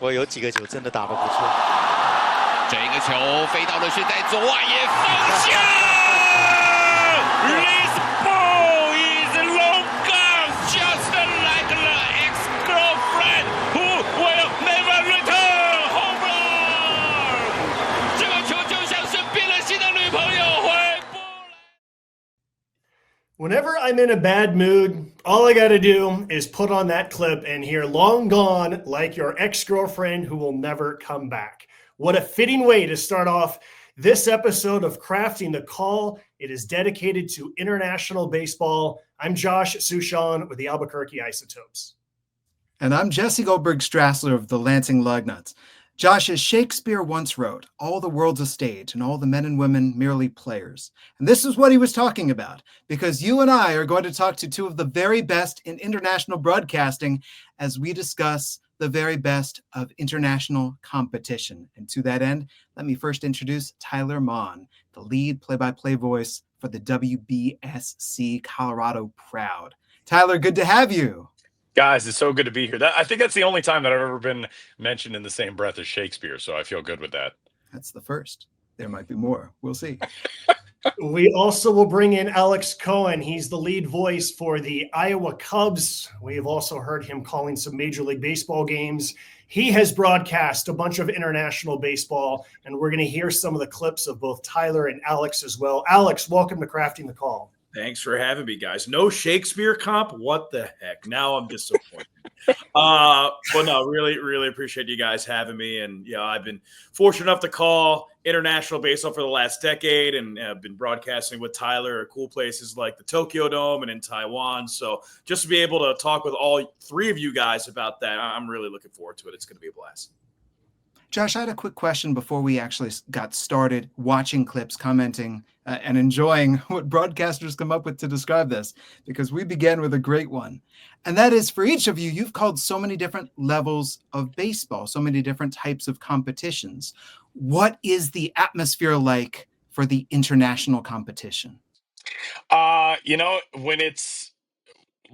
不过有几个球真的打得不错。这个球飞到了是在左外野方向。This ball is long gone, just like the ex-girlfriend who will never return. Home run！ 这个球就像是变了心的女朋友回不来。Whenever I'm in a bad mood, all I got to do is put on that clip and hear "Long Gone," like your ex-girlfriend who will never come back. What a fitting way to start off this episode of Crafting the Call. It is dedicated to international baseball. I'm Josh Suchon with the Albuquerque Isotopes. And I'm Jesse Goldberg-Strassler of the Lansing Lugnuts. Josh, as Shakespeare once wrote, all the world's a stage and all the men and women merely players. And this is what he was talking about, because you and I are going to talk to two of the very best in international broadcasting as we discuss the very best of international competition. And to that end, let me first introduce Tyler Maun, the lead play-by-play voice for the WBSC Colorado Proud. Tyler, good to have you. Guys, it's so good to be here. I think that's the only time that I've ever been mentioned in the same breath as Shakespeare, so I feel good with that. That's the first. There might be more. We'll see. We also will bring in Alex Cohen. He's the lead voice for the Iowa Cubs. We have also heard him calling some Major League Baseball games. He has broadcast a bunch of international baseball, and we're going to hear some of the clips of both Tyler and Alex as well. Alex, welcome to Crafting the Call. Thanks for having me, guys. No Shakespeare comp? What the heck? Now I'm disappointed. But no, really appreciate you guys having me. And, yeah, I've been fortunate enough to call international baseball for the last decade, and I've been broadcasting with Tyler at cool places like the Tokyo Dome and in Taiwan. So just to be able to talk with all three of you guys about that, I'm really looking forward to it. It's going to be a blast. Josh, I had a quick question before we actually got started watching clips, commenting, and enjoying what broadcasters come up with to describe this, because we began with a great one. And that is, for each of you, you've called so many different levels of baseball, so many different types of competitions. What is the atmosphere like for the international competition? When it's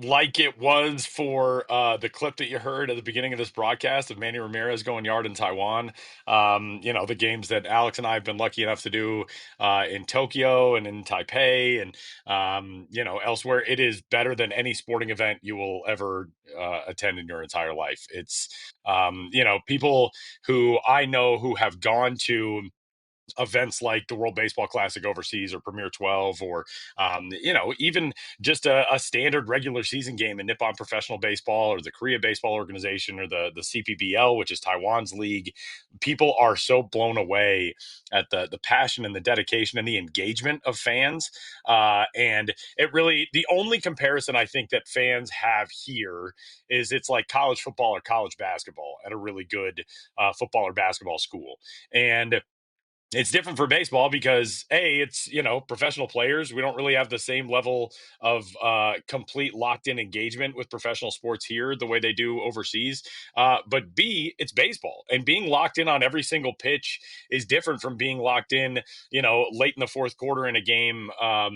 like it was for the clip that you heard at the beginning of this broadcast of Manny Ramirez going yard in Taiwan, the games that Alex and I have been lucky enough to do in Tokyo and in Taipei and, elsewhere, it is better than any sporting event you will ever attend in your entire life. It's, people who I know who have gone to events like the World Baseball Classic overseas or Premier 12 or, even just a standard regular season game in Nippon Professional Baseball or the Korea Baseball Organization or the CPBL, which is Taiwan's league. People are so blown away at the passion and the dedication and the engagement of fans. And it really, the only comparison I think that fans have here is it's like college football or college basketball at a really good football or basketball school. And it's different for baseball because it's, professional players. We don't really have the same level of complete locked in engagement with professional sports here the way they do overseas. But B, it's baseball, and being locked in on every single pitch is different from being locked in, late in the fourth quarter in a game, of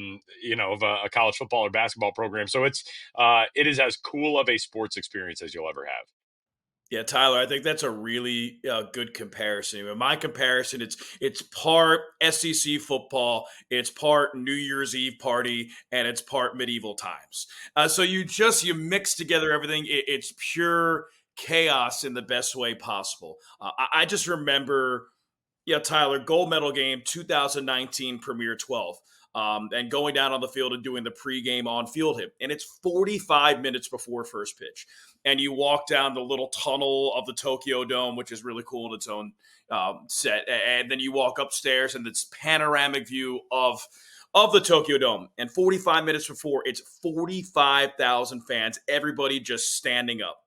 a college football or basketball program. So it is as cool of a sports experience as you'll ever have. Yeah, Tyler, I think that's a really good comparison. In my comparison, it's part SEC football, it's part New Year's Eve party, and it's part medieval times. So you mix together everything. It's pure chaos in the best way possible. I just remember, Tyler, gold medal game 2019 Premier 12. And going down on the field and doing the pregame on field hit. And it's 45 minutes before first pitch. And you walk down the little tunnel of the Tokyo Dome, which is really cool in its own set. And then you walk upstairs and it's panoramic view of the Tokyo Dome. And 45 minutes before, it's 45,000 fans, everybody just standing up.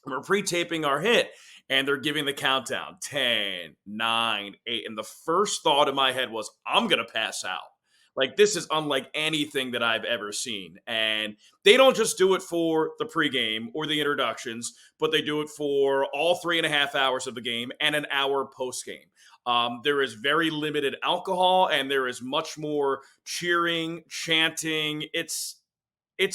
We're pre-taping our hit. And they're giving the countdown, 10, 9, 8. And the first thought in my head was, I'm going to pass out. Like, this is unlike anything that I've ever seen. And they don't just do it for the pregame or the introductions, but they do it for all 3.5 hours of the game and an hour postgame. There is very limited alcohol, and there is much more cheering, chanting. It's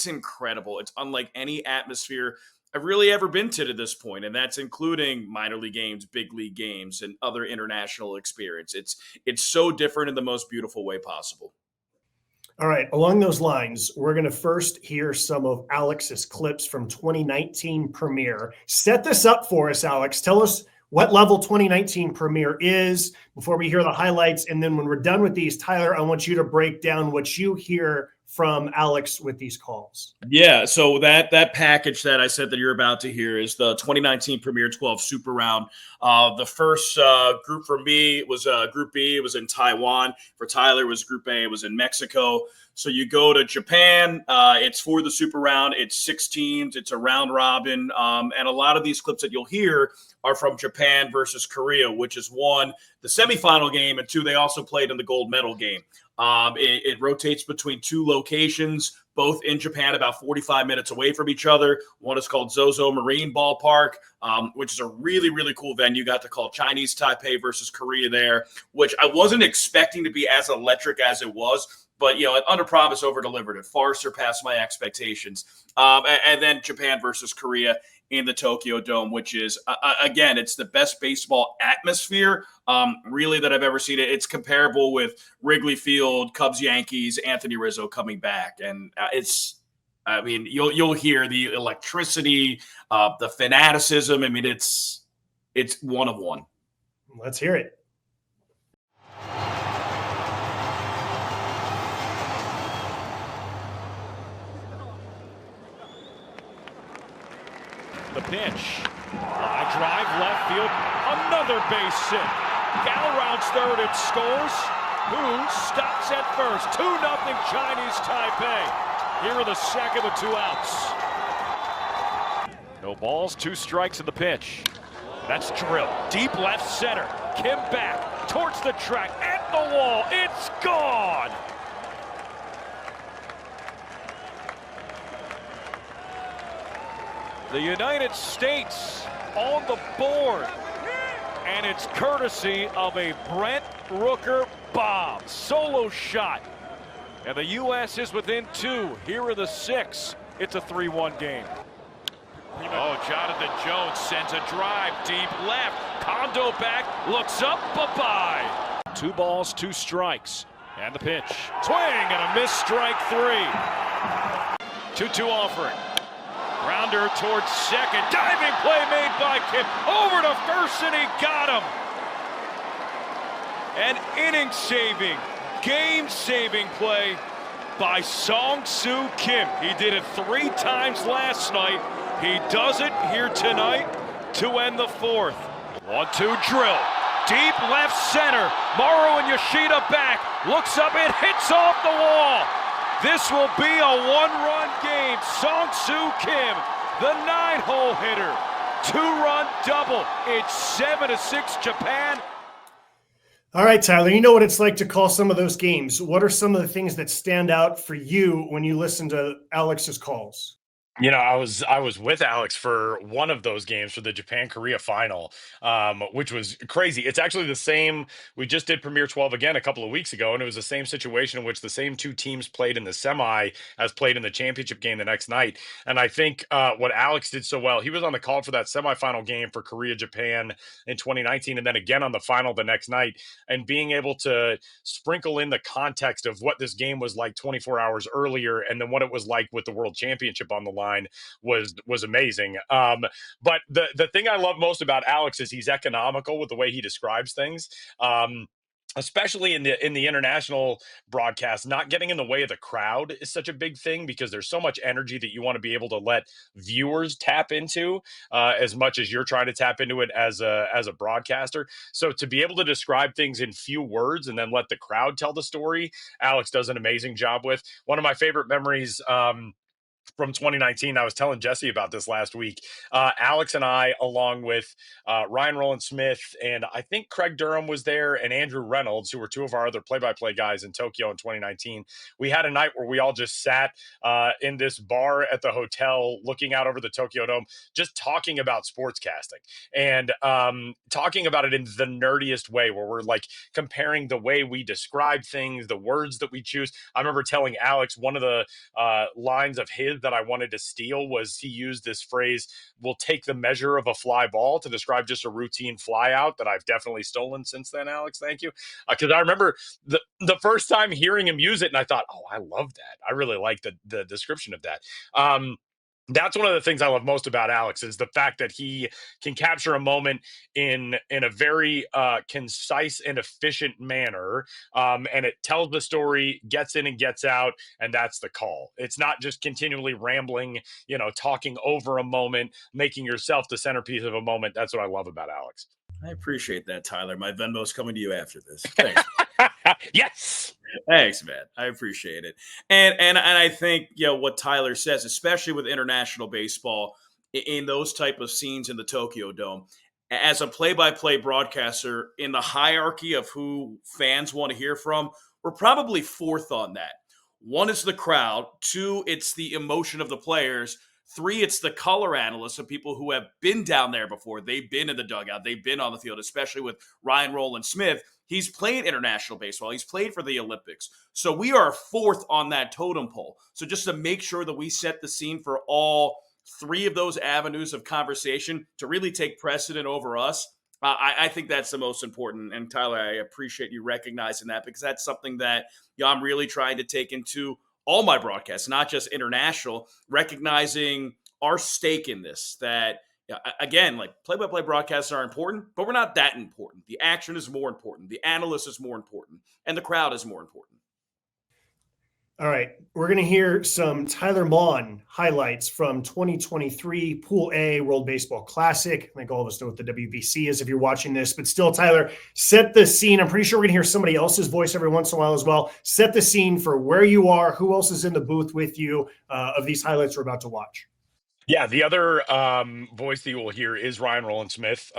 incredible. It's unlike any atmosphere I've really ever been to this point, and that's including minor league games, big league games, and other international experience. It's so different in the most beautiful way possible. All right, along those lines, we're going to first hear some of Alex's clips from 2019 premiere. Set this up for us, Alex. Tell us what level 2019 premiere is before we hear the highlights. And then when we're done with these, Tyler, I want you to break down what you hear from Alex with these calls. Yeah, so that package that I said that you're about to hear is the 2019 Premier 12 Super Round. The first group for me was Group B. It was in Taiwan. For Tyler, it was Group A. It was in Mexico. So you go to Japan. It's for the Super Round. It's 6 teams. It's a round robin. And a lot of these clips that you'll hear are from Japan versus Korea, which is one, the semifinal game, and two, they also played in the gold medal game. It rotates between 2 locations, both in Japan, about 45 minutes away from each other. One is called Zozo Marine Ballpark, which is a really, really cool venue. Got to call Chinese Taipei versus Korea there, which I wasn't expecting to be as electric as it was. But, it under promise, over delivered. It far surpassed my expectations. And then Japan versus Korea in the Tokyo Dome, which is, again, it's the best baseball atmosphere, really, that I've ever seen it. It's comparable with Wrigley Field, Cubs, Yankees, Anthony Rizzo coming back. And you'll hear the electricity, the fanaticism. I mean, it's one of one. Let's hear it. The pitch. Line drive left field. Another base hit. Gal rounds third and scores. Who stops at first? 2-0 Chinese Taipei. Here in the second with 2 outs. No balls, 2 strikes in the pitch. That's drilled. Deep left center. Kim back towards the track. At the wall. It's gone. The United States on the board, and it's courtesy of a Brent Rooker bomb. Solo shot, and the U.S. is within 2. Here are the 6. It's a 3-1 game. Oh, Jonathan Jones sends a drive deep left. Kondo back, looks up, bye-bye. 2 balls, 2 strikes, and the pitch. Swing and a miss, strike 3. 2-2 offering. Grounder towards second. Diving play made by Kim. Over to first, and he got him. An inning-saving, game-saving play by Song-Soo Kim. He did it 3 times last night. He does it here tonight to end the 4th. 1-2 drill. Deep left center. Morrow and Yoshida back. Looks up and hits off the wall. This will be a 1-run game. Song-Soo Kim, the 9-hole hitter. 2-run double. It's 7-6 Japan. All right, Tyler, you know what it's like to call some of those games. What are some of the things that stand out for you when you listen to Alex's calls? I was with Alex for one of those games for the Japan-Korea final, which was crazy. It's actually the same. We just did Premier 12 again a couple of weeks ago, and it was the same situation in which the same 2 teams played in the semi as played in the championship game the next night. And I think what Alex did so well, he was on the call for that semifinal game for Korea-Japan in 2019, and then again on the final the next night, and being able to sprinkle in the context of what this game was like 24 hours earlier and then what it was like with the World Championship on the line was amazing. But the thing I love most about Alex is he's economical with the way he describes things. Especially in the international broadcast, not getting in the way of the crowd is such a big thing because there's so much energy that you want to be able to let viewers tap into as much as you're trying to tap into it as a broadcaster. So to be able to describe things in few words and then let the crowd tell the story, Alex does an amazing job with. One of my favorite memories from 2019. I was telling Jesse about this last week. Alex and I, along with Ryan Rowland-Smith, and I think Craig Durham was there, and Andrew Reynolds, who were 2 of our other play-by-play guys in Tokyo in 2019. We had a night where we all just sat in this bar at the hotel looking out over the Tokyo Dome, just talking about sportscasting and talking about it in the nerdiest way, where we're like comparing the way we describe things, the words that we choose. I remember telling Alex one of the lines of his that I wanted to steal was he used this phrase, "we'll take the measure of a fly ball," to describe just a routine fly out that I've definitely stolen since then, Alex. Thank you. Because I remember the first time hearing him use it, and I thought, oh, I love that. I really like the description of that. That's one of the things I love most about Alex is the fact that he can capture a moment in a very concise and efficient manner, and it tells the story, gets in and gets out, and that's the call. It's not just continually rambling, talking over a moment, making yourself the centerpiece of a moment. That's what I love about Alex. I appreciate that, Tyler. My Venmo's coming to you after this. Thanks. Yes. Thanks, man. I appreciate it. And I think, what Tyler says, especially with international baseball, in those type of scenes in the Tokyo Dome, as a play-by-play broadcaster, in the hierarchy of who fans want to hear from, we're probably fourth on that. 1 is the crowd. 2, it's the emotion of the players. 3, it's the color analysts and people who have been down there before. They've been in the dugout. They've been on the field, especially with Ryan Roland Smith. He's played international baseball. He's played for the Olympics. So we are fourth on that totem pole. So just to make sure that we set the scene for all 3 of those avenues of conversation to really take precedent over us, I think that's the most important. And Tyler, I appreciate you recognizing that, because that's something that I'm really trying to take into all my broadcasts, not just international, recognizing our stake in this. That, again, like play-by-play broadcasts are important, but we're not that important. The action is more important. The analyst is more important. And the crowd is more important. All right. We're going to hear some Tyler Maun highlights from 2023 Pool A World Baseball Classic. I think all of us know what the WBC is if you're watching this, but still, Tyler, set the scene. I'm pretty sure we're going to hear somebody else's voice every once in a while as well. Set the scene for where you are, who else is in the booth with you of these highlights we're about to watch. Yeah, the other voice that you will hear is Ryan Roland Smith,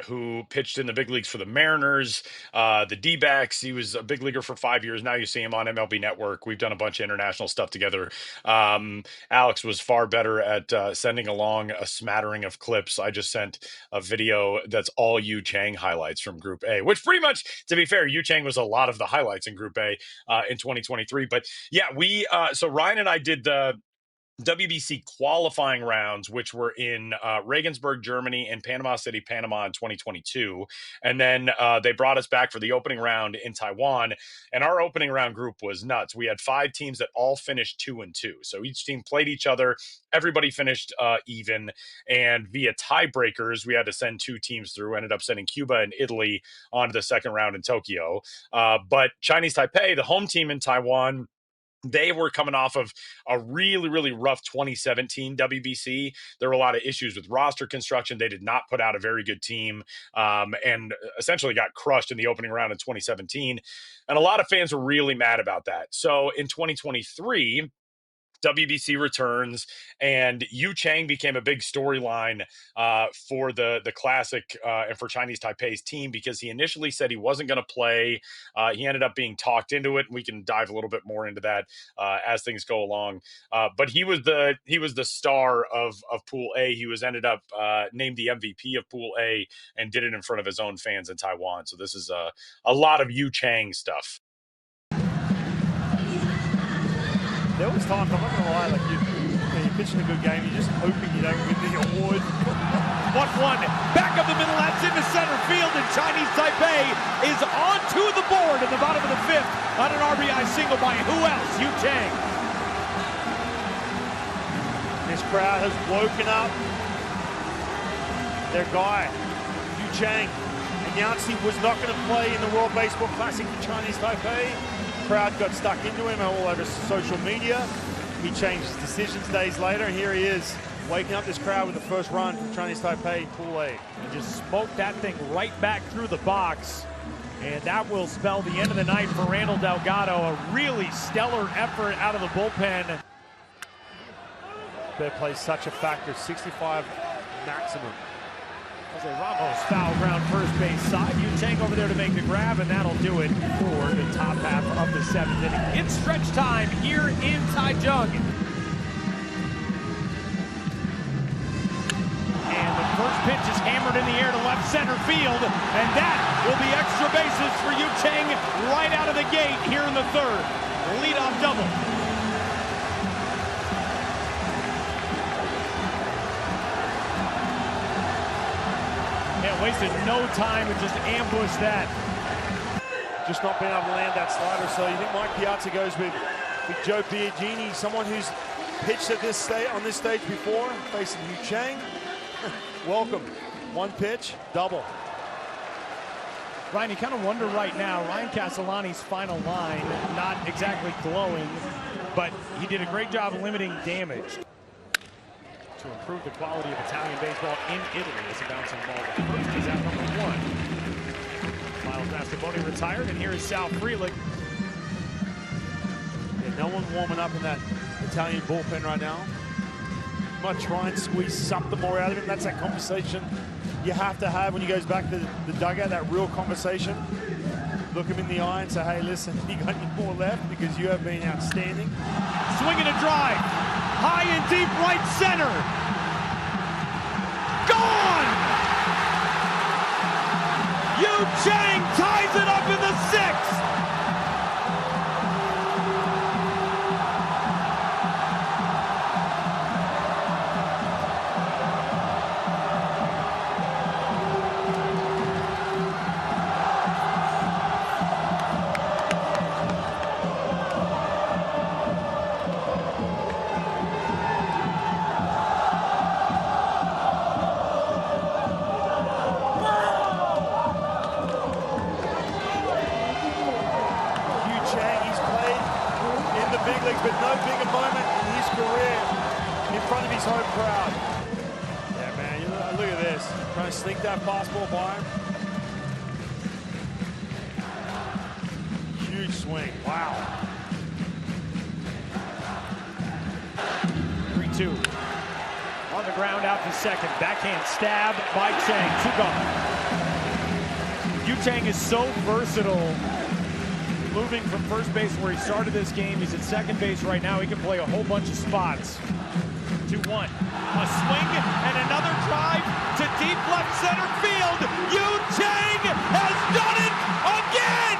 who pitched in the big leagues for the Mariners, the D-backs. He was a big leaguer for 5 years. Now you see him on MLB Network. We've done a bunch of international stuff together. Alex was far better at sending along a smattering of clips. I just sent a video that's all Yu Chang highlights from Group A, which pretty much, to be fair, Yu Chang was a lot of the highlights in Group A in 2023. But yeah, so Ryan and I did the WBC qualifying rounds, which were in Regensburg, Germany, and Panama City, Panama in 2022. And then they brought us back for the opening round in Taiwan. And our opening round group was nuts. We had 5 teams that all finished 2-2. So each team played each other. Everybody finished even. And via tiebreakers, we had to send 2 teams through. Ended up sending Cuba and Italy on to the second round in Tokyo. But Chinese Taipei, the home team in Taiwan, they were coming off of a really, really rough 2017 WBC. There were a lot of issues with roster construction. They did not put out a very good team and essentially got crushed in the opening round in 2017. And a lot of fans were really mad about that. So in 2023, WBC returns, and Yu Chang became a big storyline for the Classic and for Chinese Taipei's team, because he initially said he wasn't going to play. He ended up being talked into it. We can dive a little bit more into that as things go along. But he was the star of Pool A. He was ended up named the MVP of Pool A and did it in front of his own fans in Taiwan. So this is a lot of Yu Chang stuff. There was times, I'm not going to lie, like you're pitching a good game, you're just hoping you don't win the award. 1-1, back up the middle, that's into center field, and Chinese Taipei is onto the board in the bottom of the 5th on an RBI single by who else? Yu Chang. This crowd has woken up their guy, Yu Chang. Announced he was not going to play in the World Baseball Classic for Chinese Taipei. Crowd got stuck into him all over social media. He changed his decisions days later, and here he is, waking up this crowd with the first run from Chinese Taipei, Pool A. And just smoked that thing right back through the box. And that will spell the end of the night for Randall Delgado. A really stellar effort out of the bullpen. Fair play such a factor, 65 maximum. Jose Ramos foul ground first base side. Yu Chang over there to make the grab, and that'll do it for the top half of the 7th inning. It's stretch time here in Taichung. And the first pitch is hammered in the air to left center field, and that will be extra bases for Yu Chang right out of the gate here in the 3rd. Leadoff double. Yeah, wasted no time and just ambushed that. Just not being able to land that slider. So you think Mike Piazza goes with Joe Biagini, someone who's pitched at this on this stage before, facing Yu Chang. Welcome. One pitch, double. Ryan, you kind of wonder right now, Ryan Castellani's final line, not exactly glowing, but he did a great job limiting damage. To improve the quality of Italian baseball in Italy as a bouncing ball to first is out number 1. Miles Mastrobuoni retired, and here is Sal Frelick. Yeah, no one warming up in that Italian bullpen right now. Might try and squeeze something more out of him. That's that conversation you have to have when he goes back to the dugout, that real conversation. Look him in the eye and say, hey, listen, you got any more left? Because you have been outstanding. Swinging a drive. High and deep right center. Gone! Yu Chang ties it up in the 6th. But no bigger moment in his career in front of his home crowd. Yeah, man, look at this. Trying to sneak that fastball by him. Huge swing. Wow. 3-2. On the ground, out to second. Backhand stab by Chang. Suchon. Yu Chang is so versatile. Moving from first base where he started this game, he's at second base right now. He can play a whole bunch of spots. 2-1. A swing and another drive to deep left center field. Yu Chang has done it again!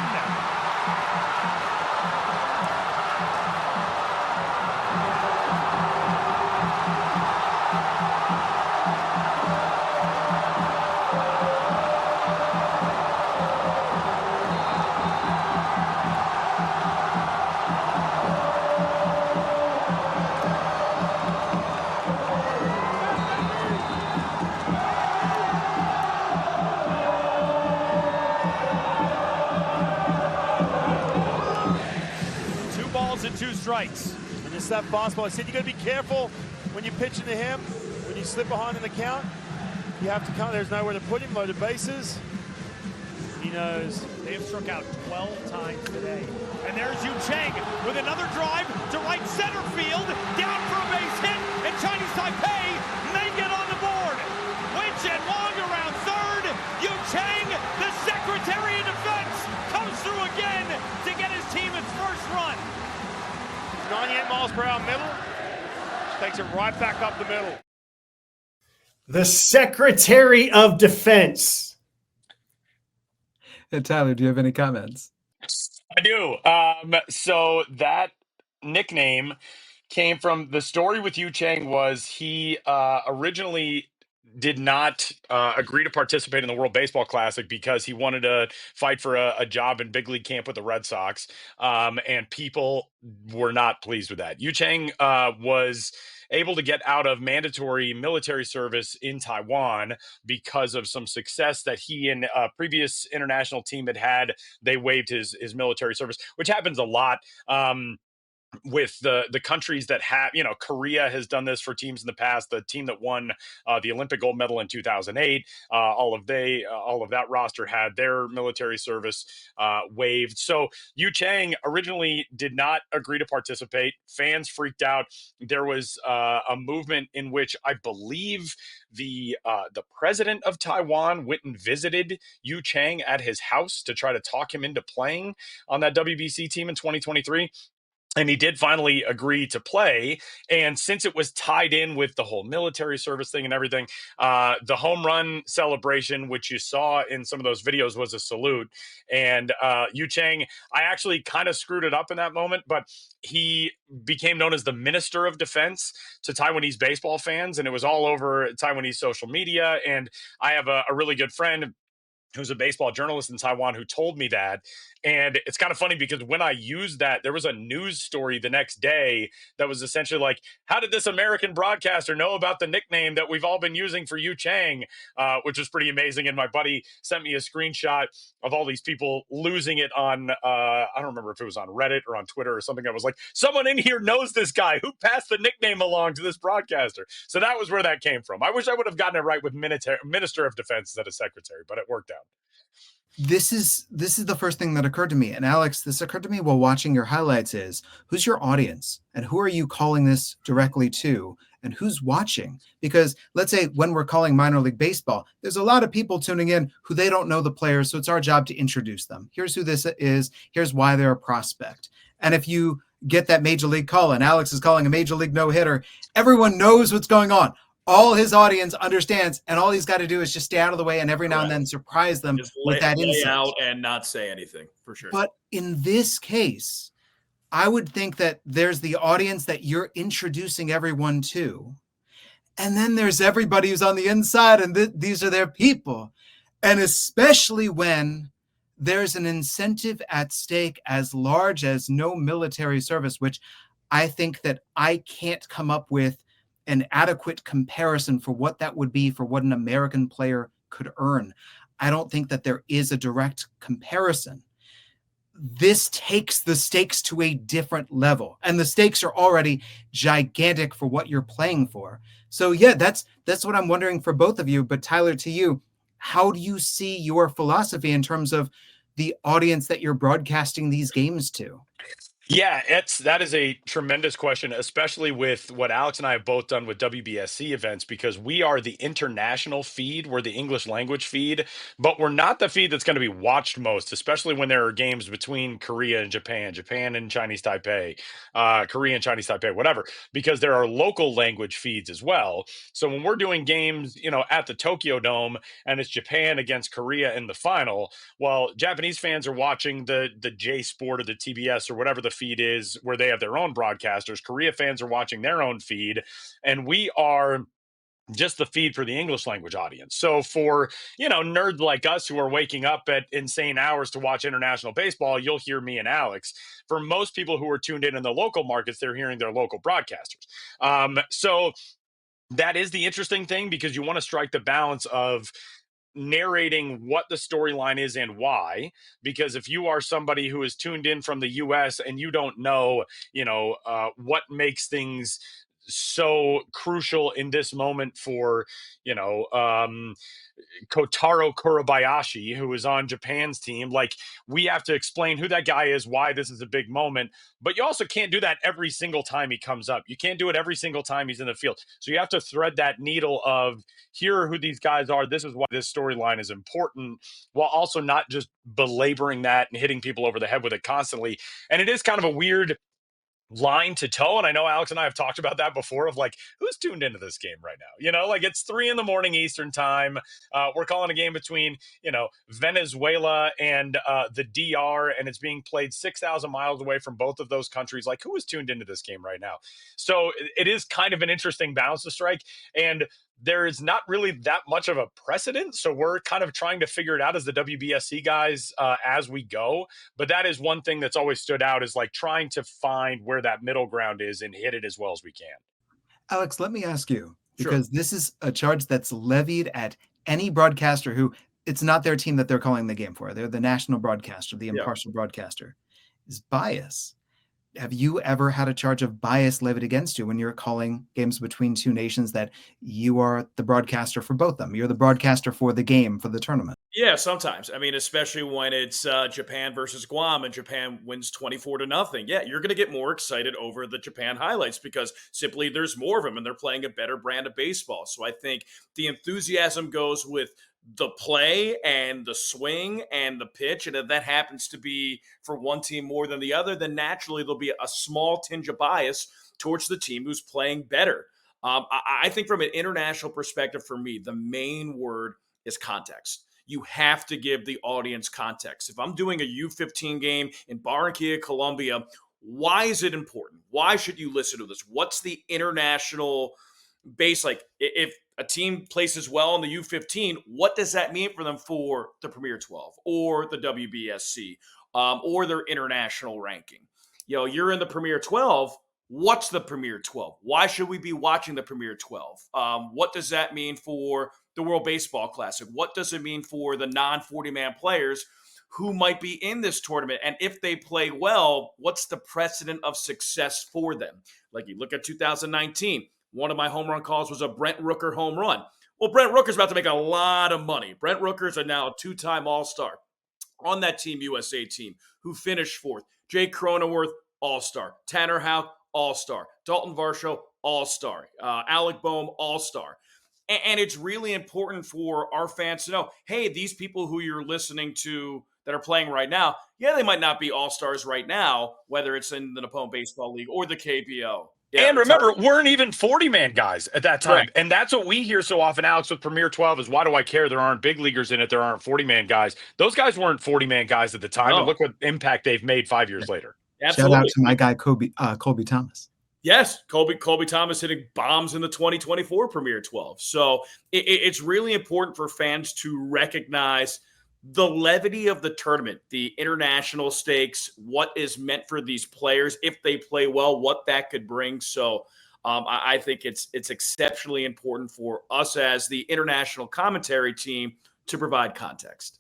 And 2 strikes. And it's that fastball. I said you got to be careful when you're pitching to him. When you slip behind in the count, you have to count. There's nowhere to put him. Loaded bases. He knows. They have struck out 12 times today. And there's Yu Chang with another drive to right center field. Down for a base hit. And Chinese Taipei may get on the board. Winch and Wong around third. Yu Chang, the Secretary of Defense, comes through again to get his team its first run. 98 miles per hour middle. Takes it right back up the middle. The Secretary of Defense. Hey, Tyler, do you have any comments? I do. So that nickname came from the story with Yu Chang was he originally did not agree to participate in the World Baseball Classic because he wanted to fight for a job in big league camp with the Red Sox. And people were not pleased with that. Yu Chang was able to get out of mandatory military service in Taiwan because of some success that he and a previous international team had. They waived his military service, which happens a lot. With the countries that have, Korea has done this for teams in the past. The team that won the Olympic gold medal in 2008, all of that roster had their military service waived. So Yu Chang originally did not agree to participate. Fans freaked out. There was a movement in which I believe the president of Taiwan went and visited Yu Chang at his house to try to talk him into playing on that WBC team in 2023. And he did finally agree to play. And since it was tied in with the whole military service thing and everything, the home run celebration, which you saw in some of those videos, was a salute. And Yu Chang, I actually kind of screwed it up in that moment, but he became known as the Minister of Defense to Taiwanese baseball fans. And it was all over Taiwanese social media. And I have a really good friend who's a baseball journalist in Taiwan who told me that. And it's kind of funny because when I used that, there was a news story the next day that was essentially like, how did this American broadcaster know about the nickname that we've all been using for Yu Chang, which was pretty amazing. And my buddy sent me a screenshot of all these people losing it on, I don't remember if it was on Reddit or on Twitter or something. I was like, someone in here knows this guy. Who passed the nickname along to this broadcaster? So that was where that came from. I wish I would have gotten it right with Minister of Defense instead of Secretary, but it worked out. This is the first thing that occurred to me. And Alex, this occurred to me while watching your highlights is, who's your audience and who are you calling this directly to and who's watching? Because let's say when we're calling minor league baseball, there's a lot of people tuning in who they don't know the players. So it's our job to introduce them. Here's who this is. Here's why they're a prospect. And if you get that major league call and Alex is calling a major league no-hitter, everyone knows what's going on. All his audience understands, and all he's got to do is just stay out of the way and every now and then surprise them with that insight. Out and not say anything, for sure. But in this case, I would think that there's the audience that you're introducing everyone to. And then there's everybody who's on the inside, and these are their people. And especially when there's an incentive at stake as large as no military service, which I think that I can't come up with an adequate comparison for what that would be for what an American player could earn. I don't think that there is a direct comparison. This takes the stakes to a different level, and the stakes are already gigantic for what you're playing for. So yeah, that's what I'm wondering for both of you. But Tyler, to you, how do you see your philosophy in terms of the audience that you're broadcasting these games to? Yeah, that is a tremendous question, especially with what Alex and I have both done with WBSC events, because we are the international feed, we're the English language feed, but we're not the feed that's going to be watched most, especially when there are games between Korea and Japan, Japan and Chinese Taipei, Korea and Chinese Taipei, whatever, because there are local language feeds as well. So when we're doing games, at the Tokyo Dome and it's Japan against Korea in the final, well, Japanese fans are watching the J Sport or the TBS or whatever the feed is where they have their own broadcasters. Korea fans are watching their own feed, and we are just the feed for the English language audience. So for, nerds like us who are waking up at insane hours to watch international baseball, you'll hear me and Alex. For most people who are tuned in the local markets, they're hearing their local broadcasters. So that is the interesting thing, because you want to strike the balance of narrating what the storyline is and why, because if you are somebody who is tuned in from the US and you don't know, what makes things so crucial in this moment for, Kotaro Kurabayashi, who is on Japan's team. Like, we have to explain who that guy is, why this is a big moment, but you also can't do that every single time he comes up. You can't do it every single time he's in the field. So you have to thread that needle of, here are who these guys are. This is why this storyline is important, while also not just belaboring that and hitting people over the head with it constantly. And it is kind of a weird line to toe. And I know Alex and I have talked about that before, of like, who's tuned into this game right now? Like, it's 3 a.m. Eastern time. We're calling a game between, Venezuela and the DR, and it's being played 6,000 miles away from both of those countries. Like, who is tuned into this game right now? So it is kind of an interesting balance to strike. And there is not really that much of a precedent. So we're kind of trying to figure it out as the WBSC guys as we go. But that is one thing that's always stood out, is like trying to find where that middle ground is and hit it as well as we can. Alex, let me ask you, because this is a charge that's levied at any broadcaster who, it's not their team that they're calling the game for. They're the national broadcaster, the impartial broadcaster, is bias. Have you ever had a charge of bias levied against you when you're calling games between two nations that you are the broadcaster for both of them? You're the broadcaster for the game, for the tournament. Yeah, sometimes. I mean, especially when it's Japan versus Guam and Japan wins 24-0. Yeah, you're going to get more excited over the Japan highlights because simply there's more of them and they're playing a better brand of baseball. So I think the enthusiasm goes with the play and the swing and the pitch, and if that happens to be for one team more than the other, then naturally there'll be a small tinge of bias towards the team who's playing better. I think from an international perspective, for me, the main word is context. You have to give the audience context. If I'm doing a U15 game in Barranquilla, Colombia, why is it important? Why should you listen to this? What's the international base? Like, if a team places well in the U15, what does that mean for them for the Premier 12 or the WBSC or their international ranking? You're in the Premier 12. What's the Premier 12? Why should we be watching the Premier 12? What does that mean for the World Baseball Classic? What does it mean for the non-40-man players who might be in this tournament? And if they play well, what's the precedent of success for them? Like, you look at 2019, one of my home run calls was a Brent Rooker home run. Well, Brent Rooker's about to make a lot of money. Brent Rooker's are now a two-time All-Star on that Team USA team who finished fourth. Jay Cronenworth, All-Star. Tanner Houck, All-Star. Dalton Varsho, All-Star. Alec Boehm, All-Star. And it's really important for our fans to know, hey, these people who you're listening to that are playing right now, yeah, they might not be all-stars right now, whether it's in the Nippon Baseball League or the KBO. Yeah, and remember, weren't even 40-man guys at that time. Correct. And that's what we hear so often, Alex, with Premier 12 is, why do I care? There aren't big leaguers in it. There aren't 40-man guys. Those guys weren't 40-man guys at the time. No. And look what impact they've made 5 years later. Absolutely. Shout out to my guy, Colby Thomas. Yes, Colby Thomas hitting bombs in the 2024 Premier 12. So it's really important for fans to recognize the levity of the tournament, the international stakes, what is meant for these players if they play well, what that could bring. So I think it's exceptionally important for us as the international commentary team to provide context.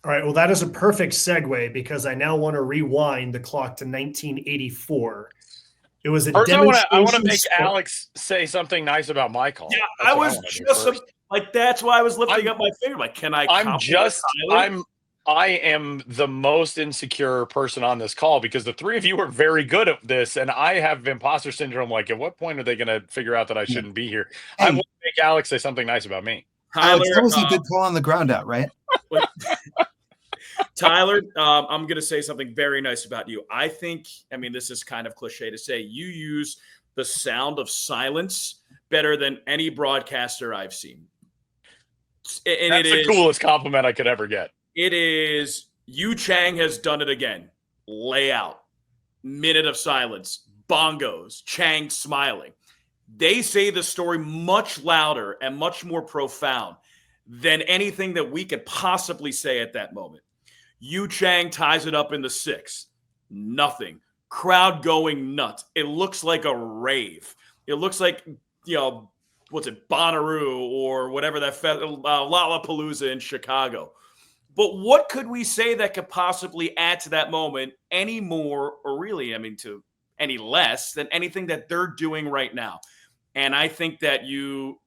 All right, well, that is a perfect segue because I now want to rewind the clock to 1984. It was a First, I want to make sport. Alex say something nice about my call. Yeah, That's I what was wanna do just first. like, that's why I was lifting up my finger. Like, can I? I am the most insecure person on this call because the three of you are very good at this, and I have imposter syndrome. Like, at what point are they going to figure out that I shouldn't be here? Hey. I want to make Alex say something nice about me. Tyler, That was a good call on the ground out, right? Tyler, I'm going to say something very nice about you. I mean, this is kind of cliche to say, you use the sound of silence better than any broadcaster I've seen. And That's the coolest compliment I could ever get. It is, Yu Chang has done it again. Layout, minute of silence, bongos, Chang smiling. They say the story much louder and much more profound than anything that we could possibly say at that moment. Yu Chang ties it up in the sixth. Nothing. Crowd going nuts. It looks like a rave. It looks like, what's it, Bonnaroo or whatever that Lollapalooza in Chicago. But what could we say that could possibly add to that moment any more, or really, to any less than anything that they're doing right now? And I think that you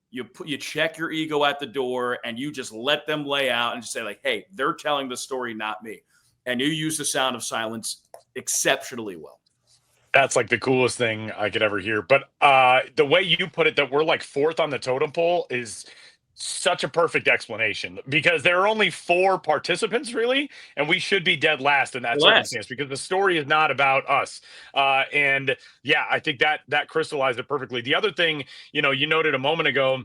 check your ego at the door and you just let them lay out and just say, like, hey, they're telling the story, not me. And you use the sound of silence exceptionally well. That's like the coolest thing I could ever hear. But the way you put it, that we're like fourth on the totem pole, is such a perfect explanation, because there are only 4 participants really, and we should be dead last in that circumstance because the story is not about us. And yeah, I think that crystallized it perfectly. The other thing, you noted a moment ago,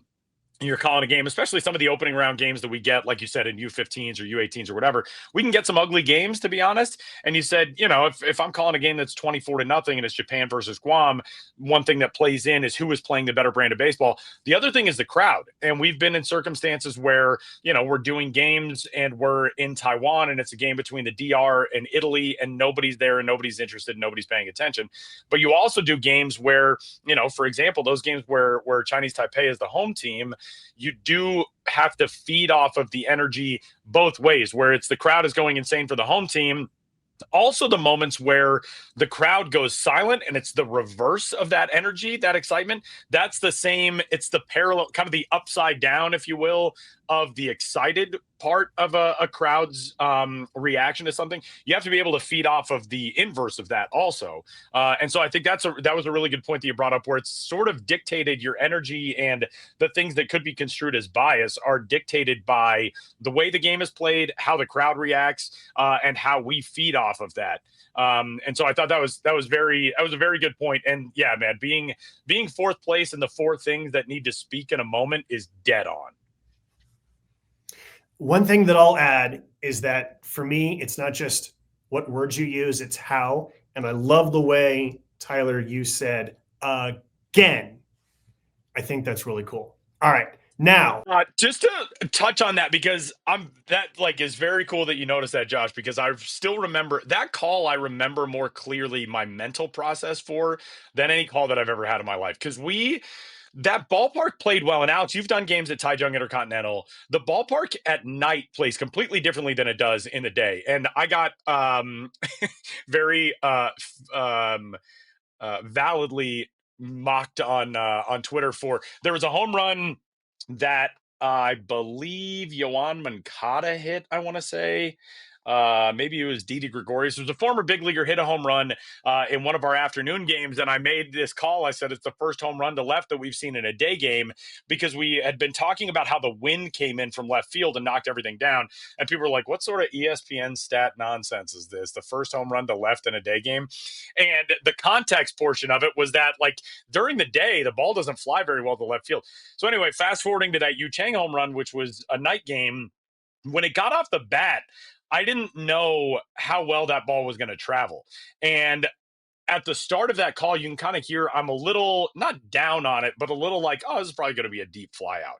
you're calling a game, especially some of the opening round games that we get, like you said, in U15s or U18s or whatever, we can get some ugly games, to be honest. And you said, if I'm calling a game that's 24-0 and it's Japan versus Guam, one thing that plays in is who is playing the better brand of baseball. The other thing is the crowd. And we've been in circumstances where, we're doing games and we're in Taiwan and it's a game between the DR and Italy and nobody's there and nobody's interested and nobody's paying attention. But you also do games where, for example, those games where Chinese Taipei is the home team, you do have to feed off of the energy both ways, where it's the crowd is going insane for the home team. Also, the moments where the crowd goes silent and it's the reverse of that energy, that excitement, that's the same. It's the parallel, kind of the upside down, if you will, of the excited part of a crowd's reaction to something, you have to be able to feed off of the inverse of that also. And so I think that was a really good point that you brought up, where it's sort of dictated your energy, and the things that could be construed as bias are dictated by the way the game is played, how the crowd reacts, and how we feed off of that. And so I thought that was a very good point. And yeah, man, being fourth place in the four things that need to speak in a moment is dead on. One thing that I'll add is that for me, it's not just what words you use, it's how. And I love the way, Tyler, you said again. I think that's really cool. All right. Now, just to touch on that, because is very cool that you noticed that, Josh, because I still remember that call. I remember more clearly my mental process for than any call that I've ever had in my life. Because that ballpark played well. And Alex, you've done games at Ty Jung Intercontinental. The ballpark at night plays completely differently than it does in the day. And I got very validly mocked on Twitter for, there was a home run that I believe Yoan Moncada hit, I want to say. Maybe it was Didi Gregorius. It was a former big leaguer, hit a home run in one of our afternoon games. And I made this call. I said, it's the first home run to left that we've seen in a day game, because we had been talking about how the wind came in from left field and knocked everything down. And people were like, what sort of ESPN stat nonsense is this? The first home run to left in a day game. And the context portion of it was that, like, during the day, the ball doesn't fly very well to left field. So anyway, fast forwarding to that Yu Chang home run, which was a night game, when it got off the bat, I didn't know how well that ball was going to travel. And at the start of that call, you can kind of hear I'm a little, not down on it, but a little like, oh, this is probably going to be a deep fly out.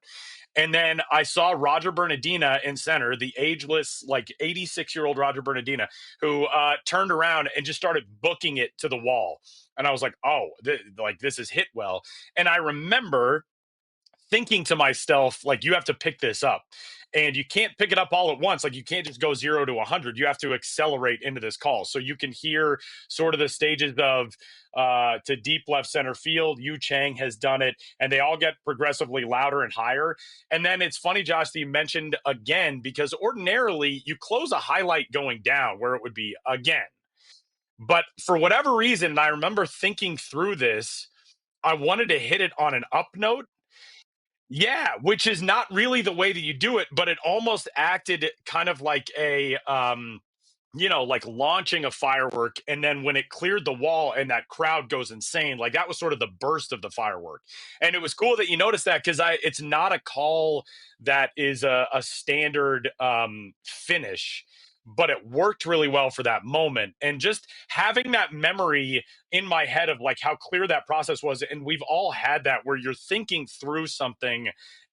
And then I saw Roger Bernardina in center, the ageless, like 86-year-old Roger Bernardina, who turned around and just started booking it to the wall. And I was like, oh, this is hit well. And I remember thinking to myself, like, you have to pick this up. And you can't pick it up all at once. Like, you can't just go 0 to 100. You have to accelerate into this call. So you can hear sort of the stages of to deep left center field. Yu Chang has done it, and they all get progressively louder and higher. And then it's funny, Josh, that you mentioned again, because ordinarily you close a highlight going down where it would be again. But for whatever reason, and I remember thinking through this, I wanted to hit it on an up note. Yeah, which is not really the way that you do it, but it almost acted kind of like a, like launching a firework. And then when it cleared the wall and that crowd goes insane, like that was sort of the burst of the firework. And it was cool that you noticed that, because it's not a call that is a standard finish, but it worked really well for that moment. And just having that memory in my head of like how clear that process was. And we've all had that, where you're thinking through something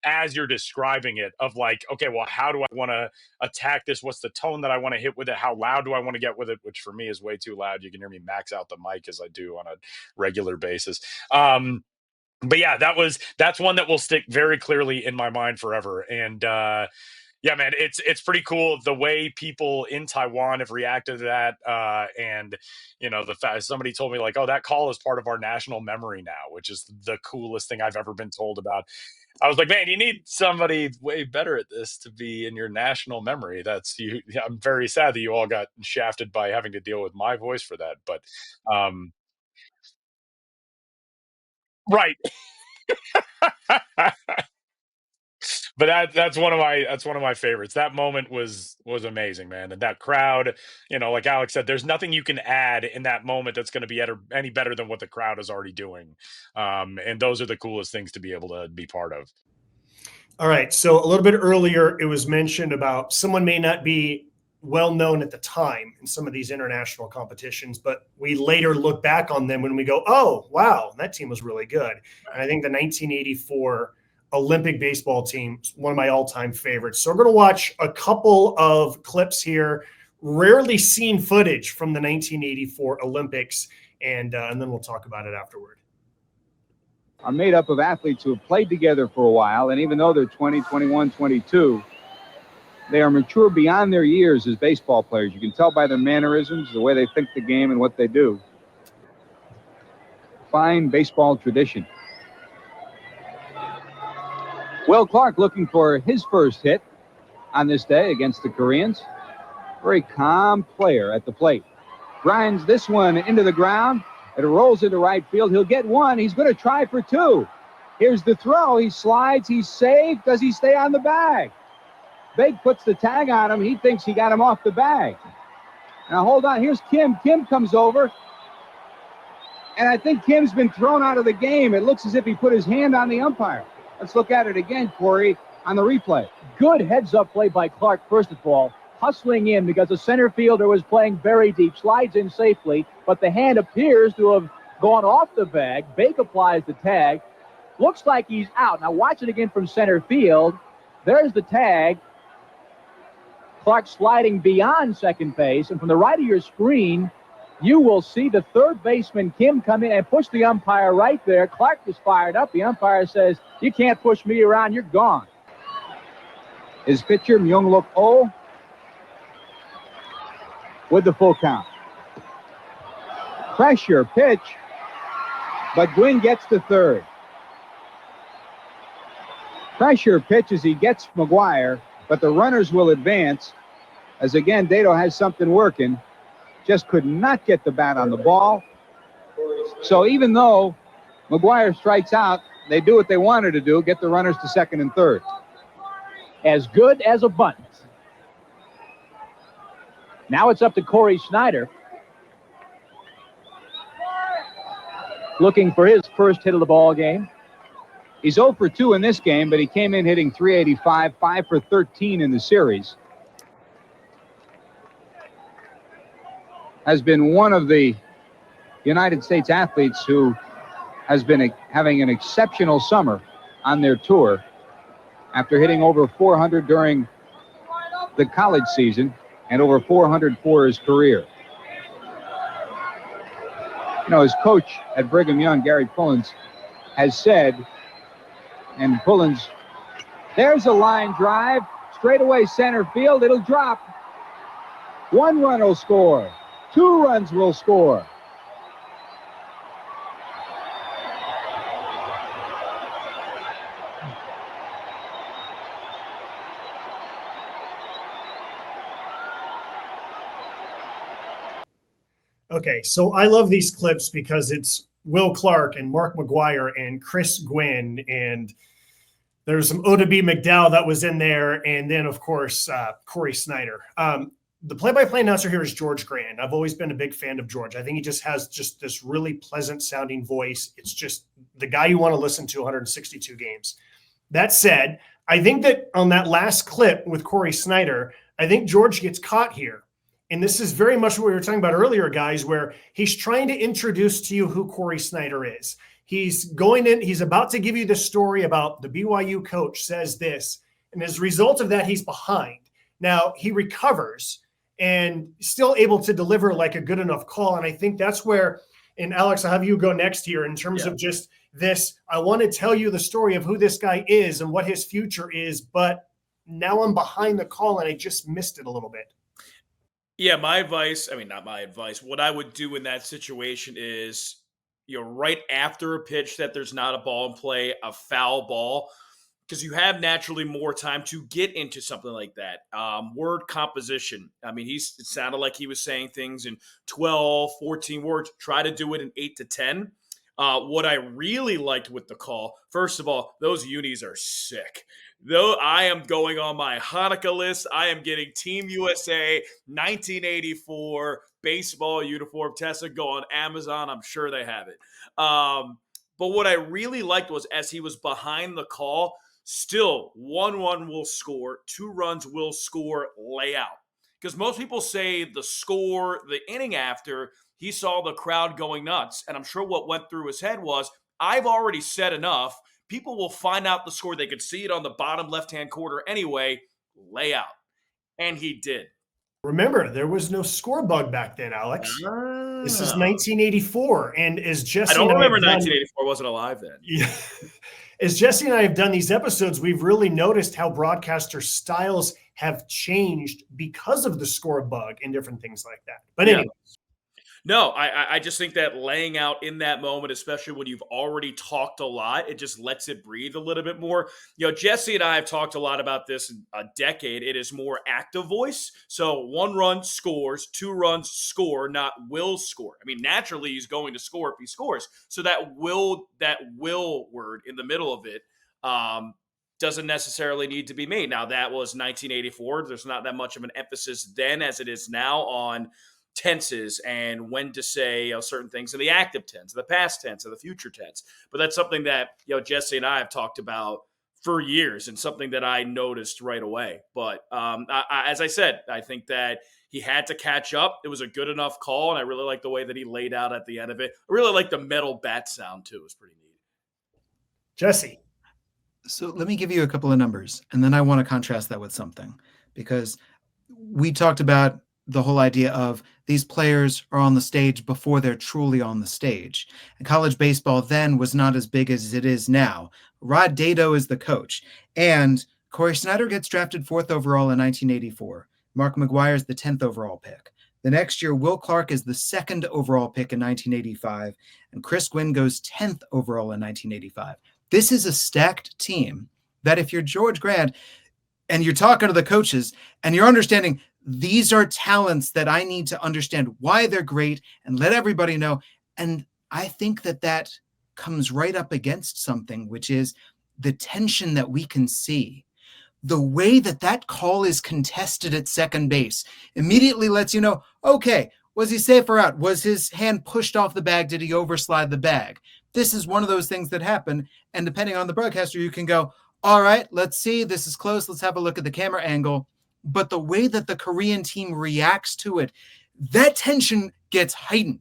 as you're describing it, of like, okay, well, how do I want to attack this? What's the tone that I want to hit with it? How loud do I want to get with it? Which for me is way too loud. You can hear me max out the mic as I do on a regular basis. But yeah, that's one that will stick very clearly in my mind forever. And, yeah, man, it's pretty cool the way people in Taiwan have reacted to that. And, the fact somebody told me like, oh, that call is part of our national memory now, which is the coolest thing I've ever been told about. I was like, man, you need somebody way better at this to be in your national memory. That's you. I'm very sad that you all got shafted by having to deal with my voice for that. But right. But that's one of my favorites. That moment was amazing, man. And that crowd, like Alex said, there's nothing you can add in that moment that's going to be any better than what the crowd is already doing. And those are the coolest things to be able to be part of. All right. So a little bit earlier, it was mentioned about someone may not be well known at the time in some of these international competitions, but we later look back on them when we go, oh, wow, that team was really good. And I think the 1984 Olympic baseball team is one of my all-time favorites. So we're going to watch a couple of clips here, rarely seen footage from the 1984 Olympics, and then we'll talk about it afterward. Are made up of athletes who have played together for a while, and even though they're 20, 21, 22, they are mature beyond their years as baseball players. You can tell by their mannerisms, the way they think the game, and what they do. Fine baseball tradition. Will Clark looking for his first hit. on this day against the Koreans. Very calm player at the plate. Grinds this one into the ground. It rolls into right field. He'll get one. He's going to try for two. Here's the throw. He slides. He's safe. Does he stay on the bag? Big puts the tag on him. He thinks he got him off the bag. Now, hold on. Here's Kim. Kim comes over. And I think Kim's been thrown out of the game. It looks as if he put his hand on the umpire. Let's look at it again, Corey, on the replay. Good heads-up play by Clark, first of all. Hustling in because the center fielder was playing very deep. Slides in safely, but the hand appears to have gone off the bag. Bake applies the tag. Looks like he's out. Now watch it again from center field. There's the tag. Clark sliding beyond second base. And from the right of your screen, you will see the third baseman, Kim, come in and push the umpire right there. Clark is fired up. The umpire says, "You can't push me around. You're gone." His pitcher, Myung-Look Oh, with the full count. Pressure pitch, but Gwynn gets to third. Pressure pitch as he gets McGuire, but the runners will advance as again Dato has something working. Just could not get the bat on the ball. So even though McGuire strikes out, they do what they wanted to do, get the runners to second and third. As good as a bunt. Now it's up to Corey Snyder. Looking for his first hit of the ball game. He's 0 for 2 in this game, but he came in hitting .385, 5 for 13 in the series. Has been one of the United States athletes who has been having an exceptional summer on their tour after hitting over 400 during the college season and over 400 for his career. You know, his coach at Brigham Young, Gary Pullins, has said, and Pullins, there's a line drive, straightaway center field, it'll drop. 1 run will score. 2 runs will score. Okay, so I love these clips because it's Will Clark and Mark McGuire and Chris Gwynn, and there's some Oda B. McDowell that was in there, and then, of course, Corey Snyder. The play-by-play announcer here is George Grand. I've always been a big fan of George. I think he just has just this really pleasant-sounding voice. It's just the guy you want to listen to 162 games. That said, I think that on that last clip with Corey Snyder, I think George gets caught here. And this is very much what we were talking about earlier, guys, where he's trying to introduce to you who Corey Snyder is. He's going in, he's about to give you the story about the BYU coach says this, and as a result of that, he's behind. Now, he recovers and still able to deliver like a good enough call. And I think that's where, and Alex, I'll have you go next here in terms of just this. I want to tell you the story of who this guy is and what his future is, but now I'm behind the call and I just missed it a little bit. Yeah, my advice, I mean, not my advice, what I would do in that situation is, you know, right after a pitch that there's not a ball in play, a foul ball, because you have naturally more time to get into something like that. Word composition. I mean, it sounded like he was saying things in 12, 14 words. Try to do it in 8 to 10. What I really liked with the call, first of all, those unis are sick. Though I am going on my Hanukkah list, I am getting Team USA 1984 baseball uniform. Tessa, go on Amazon. I'm sure they have it. But what I really liked was as he was behind the call, still 1 run will score, 2 runs will score, layout. Because most people say the score, the inning after, he saw the crowd going nuts. And I'm sure what went through his head was, I've already said enough. People will find out the score. They could see it on the bottom left-hand corner anyway. Layout. And he did. Remember, there was no score bug back then, Alex. This is 1984. And as Jesse I don't remember 1984. I wasn't alive then. Yeah. As Jesse and I have done these episodes, we've really noticed how broadcaster styles have changed because of the score bug and different things like that. But anyway. No, I just think that laying out in that moment, especially when you've already talked a lot, it just lets it breathe a little bit more. Jesse and I have talked a lot about this in a decade. It is more active voice. So 1 run scores, 2 runs score, not will score. I mean, naturally he's going to score if he scores. So that will word in the middle of it doesn't necessarily need to be made. Now, that was 1984. There's not that much of an emphasis then as it is now on tenses and when to say certain things in the active tense, the past tense, or the future tense. But that's something that Jesse and I have talked about for years, and something that I noticed right away. But as I said, I think that he had to catch up. It was a good enough call, and I really like the way that he laid out at the end of it. I really like the metal bat sound too. It was pretty neat. Jesse. So let me give you a couple of numbers, and then I want to contrast that with something, because we talked about the whole idea of these players are on the stage before they're truly on the stage. And college baseball then was not as big as it is now. Rod Dado is the coach, and Corey Snyder gets drafted 4th overall in 1984. Mark McGwire is the 10th overall pick. The next year, Will Clark is the 2nd overall pick in 1985, and Chris Gwynn goes 10th overall in 1985. This is a stacked team that if you're George Grant and you're talking to the coaches and you're understanding these are talents that I need to understand why they're great and let everybody know. And I think that comes right up against something, which is the tension that we can see. The way that call is contested at second base immediately lets you know, okay, was he safe or out? Was his hand pushed off the bag? Did he overslide the bag? This is one of those things that happen. And depending on the broadcaster, you can go, all right, let's see. This is close. Let's have a look at the camera angle. But the way that the Korean team reacts to it, that tension gets heightened.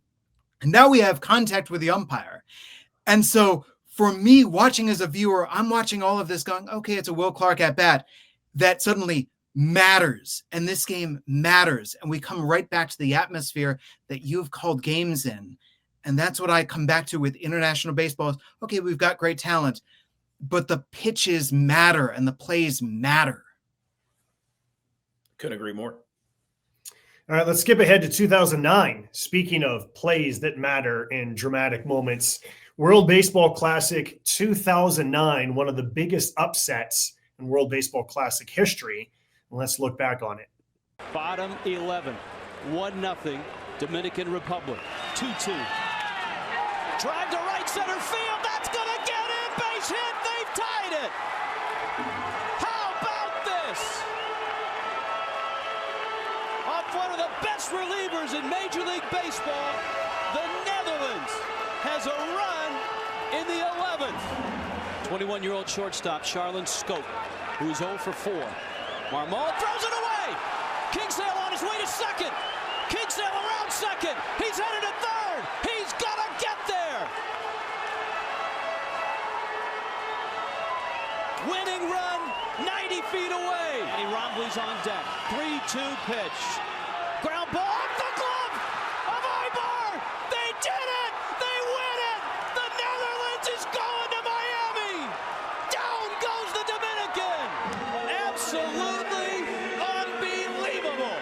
And now we have contact with the umpire. And so for me, watching as a viewer, I'm watching all of this going, okay, it's a Will Clark at bat. That suddenly matters. And this game matters. And we come right back to the atmosphere that you've called games in. And that's what I come back to with international baseball. Okay, we've got great talent, but the pitches matter and the plays matter. Couldn't agree more. All right, let's skip ahead to 2009. Speaking of plays that matter in dramatic moments, World Baseball Classic 2009, one of the biggest upsets in World Baseball Classic history. And let's look back on it. Bottom 11, 1-0, Dominican Republic, 2-2. Drive to right center field, that's going to get in, base hit, they've tied it. How about this? Off one of the best relievers in Major League Baseball, the Netherlands has a run in the 11th. 21-year-old shortstop Charlon Scope, who is 0 for 4. Marmol throws it away. Kingsale on his way to second. Kingsale around second. He's headed to third. He's gonna get there. Winning run, 90 feet away. Eddie Rombley's on deck. 3-2 pitch. Ground ball off the glove of Ibar. They did it. They win it. The Netherlands is going to Miami. Down goes the Dominican. Absolutely unbelievable.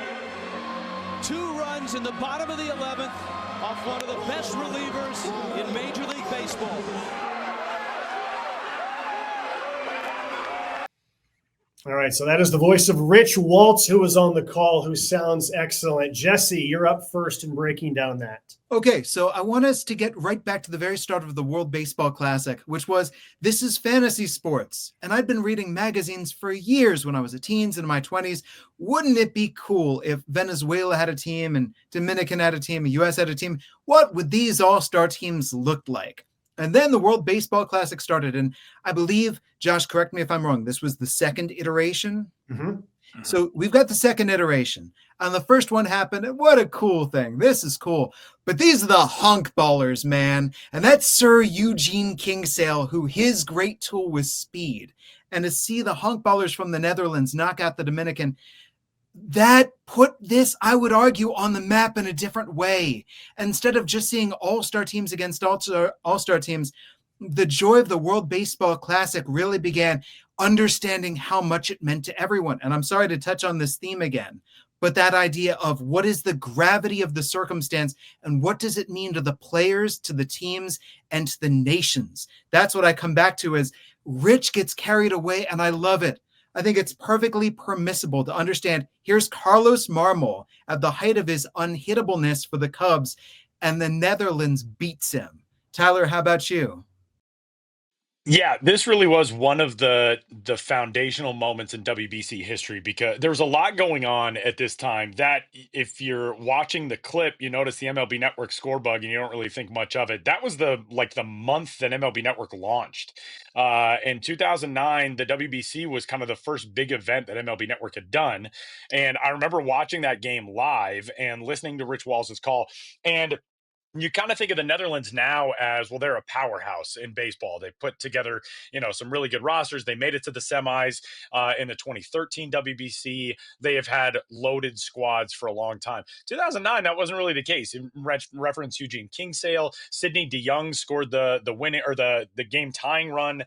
2 runs in the bottom of the 11th off one of the best relievers in Major League Baseball. All right, so that is the voice of Rich Waltz, who was on the call, who sounds excellent. Jesse, you're up first in breaking down that. Okay, so I want us to get right back to the very start of the World Baseball Classic, which was, this is fantasy sports. And I'd been reading magazines for years when I was a teens and in my 20s. Wouldn't it be cool if Venezuela had a team and Dominican had a team and US had a team? What would these all-star teams look like? And then the World Baseball Classic started. And I believe, Josh, correct me if I'm wrong, this was the second iteration. Mm-hmm. So we've got the second iteration. And the first one happened. And what a cool thing. This is cool. But these are the hunk ballers, man. And that's Sir Eugene Kingsale, who his great tool was speed. And to see the hunk ballers from the Netherlands knock out the Dominican, that put this, I would argue, on the map in a different way. Instead of just seeing all-star teams against all-star teams, the joy of the World Baseball Classic really began understanding how much it meant to everyone. And I'm sorry to touch on this theme again, but that idea of what is the gravity of the circumstance and what does it mean to the players, to the teams, and to the nations. That's what I come back to as Rich gets carried away, and I love it. I think it's perfectly permissible to understand here's Carlos Marmol at the height of his unhittableness for the Cubs, and the Netherlands beats him. Tyler, how about you? Yeah, this really was one of the foundational moments in WBC history because there was a lot going on at this time that if you're watching the clip, you notice the MLB Network score bug and you don't really think much of it. That was the month that MLB Network launched. In 2009, the WBC was kind of the first big event that MLB Network had done. And I remember watching that game live and listening to Rich Walsh's call. And you kind of think of the Netherlands now as, well, they're a powerhouse in baseball. They put together, some really good rosters. They made it to the semis in the 2013 WBC. They have had loaded squads for a long time. 2009, that wasn't really the case. In reference Eugene Kingsale, Sidney DeYoung scored the winning or the game tying run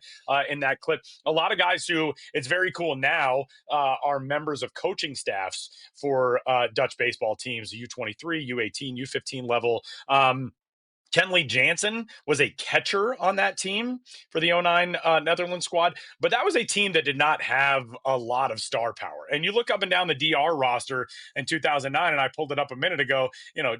in that clip. A lot of guys who it's very cool now are members of coaching staffs for Dutch baseball teams, U23, U18, U15 level. Kenley Jansen was a catcher on that team for the 09 Netherlands squad, but that was a team that did not have a lot of star power. And you look up and down the DR roster in 2009, and I pulled it up a minute ago,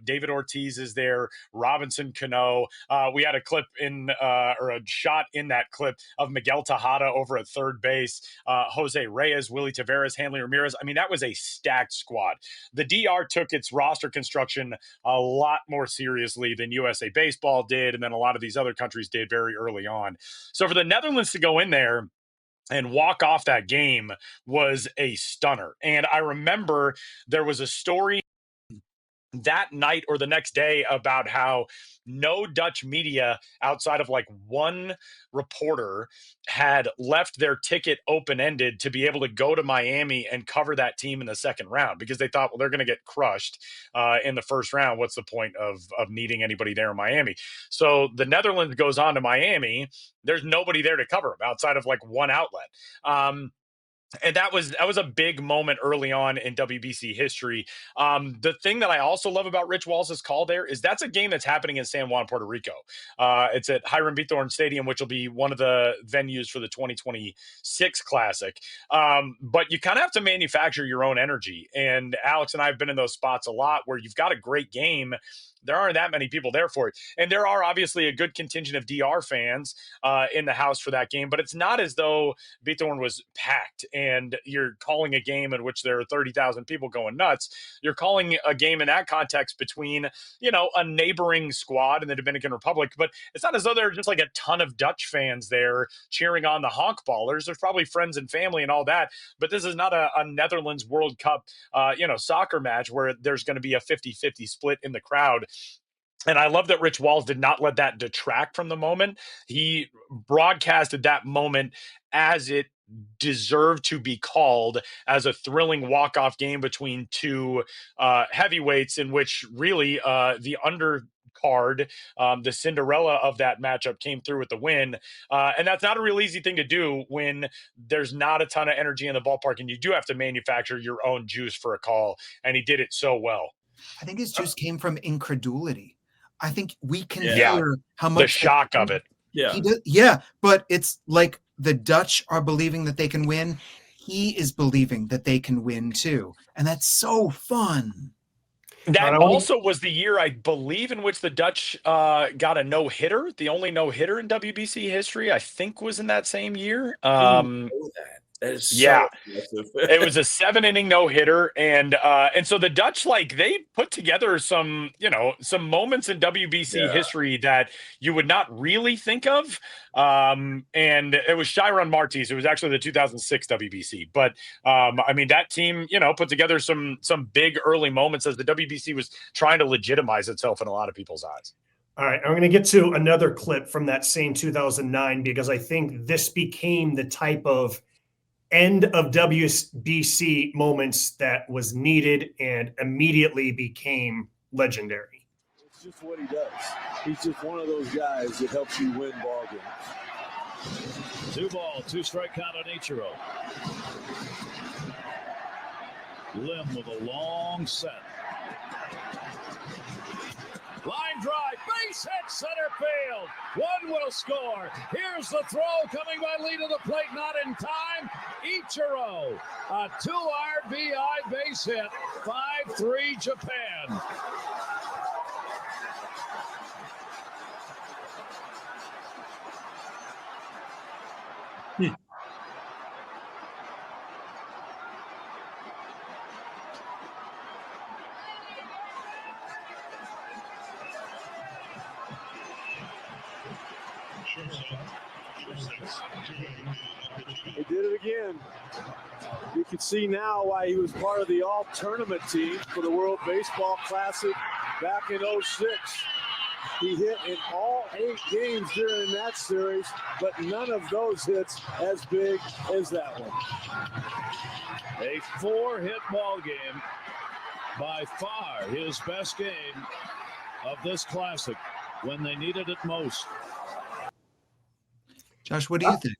David Ortiz is there, Robinson Cano. We had a clip or a shot in that clip of Miguel Tejada over at third base, Jose Reyes, Willie Taveras, Hanley Ramirez. I mean, that was a stacked squad. The DR took its roster construction a lot more seriously than USA Baseball did, and then a lot of these other countries did very early on. So for the Netherlands to go in there and walk off that game was a stunner. And I remember there was a story that night or the next day about how no Dutch media outside of one reporter had left their ticket open-ended to be able to go to Miami and cover that team in the second round because they thought, well, they're going to get crushed in the first round. What's the point of needing anybody there in Miami? So the Netherlands goes on to Miami. There's nobody there to cover them outside of one outlet. And that was a big moment early on in WBC history. The thing that I also love about Rich Walsh's call there is that's a game that's happening in San Juan, Puerto Rico. It's at Hiram Bithorn Stadium, which will be one of the venues for the 2026 Classic. But you kind of have to manufacture your own energy. And Alex and I have been in those spots a lot where you've got a great game. There aren't that many people there for it. And there are obviously a good contingent of DR fans in the house for that game, but it's not as though Bithorn was packed and you're calling a game in which there are 30,000 people going nuts. You're calling a game in that context between, a neighboring squad in the Dominican Republic, but it's not as though there are just a ton of Dutch fans there cheering on the honk ballers. There's probably friends and family and all that, but this is not a Netherlands World Cup, soccer match where there's going to be a 50-50 split in the crowd. And I love that Rich Walsh did not let that detract from the moment. He broadcasted that moment as it deserved to be called, as a thrilling walk-off game between two heavyweights in which really the undercard, the Cinderella of that matchup came through with the win. And that's not a real easy thing to do when there's not a ton of energy in the ballpark and you do have to manufacture your own juice for a call. And he did it so well. I think his juice came from incredulity. I think we can hear how much the shock of it. Yeah. But it's like the Dutch are believing that they can win. He is believing that they can win too. And that's so fun. That also was the year, I believe, in which the Dutch got a no-hitter. The only no-hitter in WBC history, I think, was in that same year. It was a 7-inning no-hitter, and so the Dutch, they put together some moments in WBC history that you would not really think of. And it was Chiron Martis. It was actually the 2006 WBC, but that team, put together some big early moments as the WBC was trying to legitimize itself in a lot of people's eyes. All right, I'm going to get to another clip from that same 2009 because I think this became the type of end of WBC moments that was needed and immediately became legendary. It's just what he does. He's just one of those guys that helps you win ball games. 2-ball, 2-strike count on Ichiro. Lim with a long long set. Line drive, base hit, center field. One will score. Here's the throw coming by Lee to the plate, not in time. Ichiro, a 2 RBI base hit, 5-3 Japan. He did it again. You can see now why he was part of the all-tournament team for the World Baseball Classic back in '06. He hit in all 8 games during that series, but none of those hits as big as that one. A 4-hit ball game. By far his best game of this Classic when they needed it most. Josh, what do you think?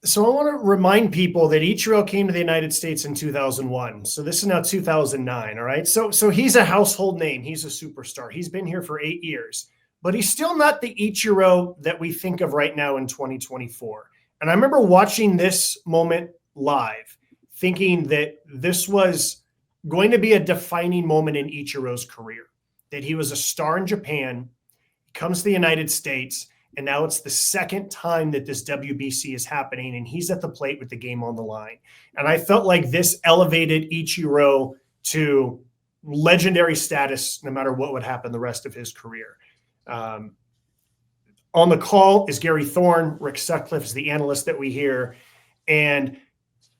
So I want to remind people that Ichiro came to the United States in 2001. So this is now 2009, all right? So he's a household name. He's a superstar. He's been here for 8 years. But he's still not the Ichiro that we think of right now in 2024. And I remember watching this moment live, thinking that this was going to be a defining moment in Ichiro's career, that he was a star in Japan, comes to the United States, and now it's the second time that this WBC is happening, and he's at the plate with the game on the line. And I felt like this elevated Ichiro to legendary status no matter what would happen the rest of his career. On the call is Gary Thorne. Rick Sutcliffe is the analyst that we hear. And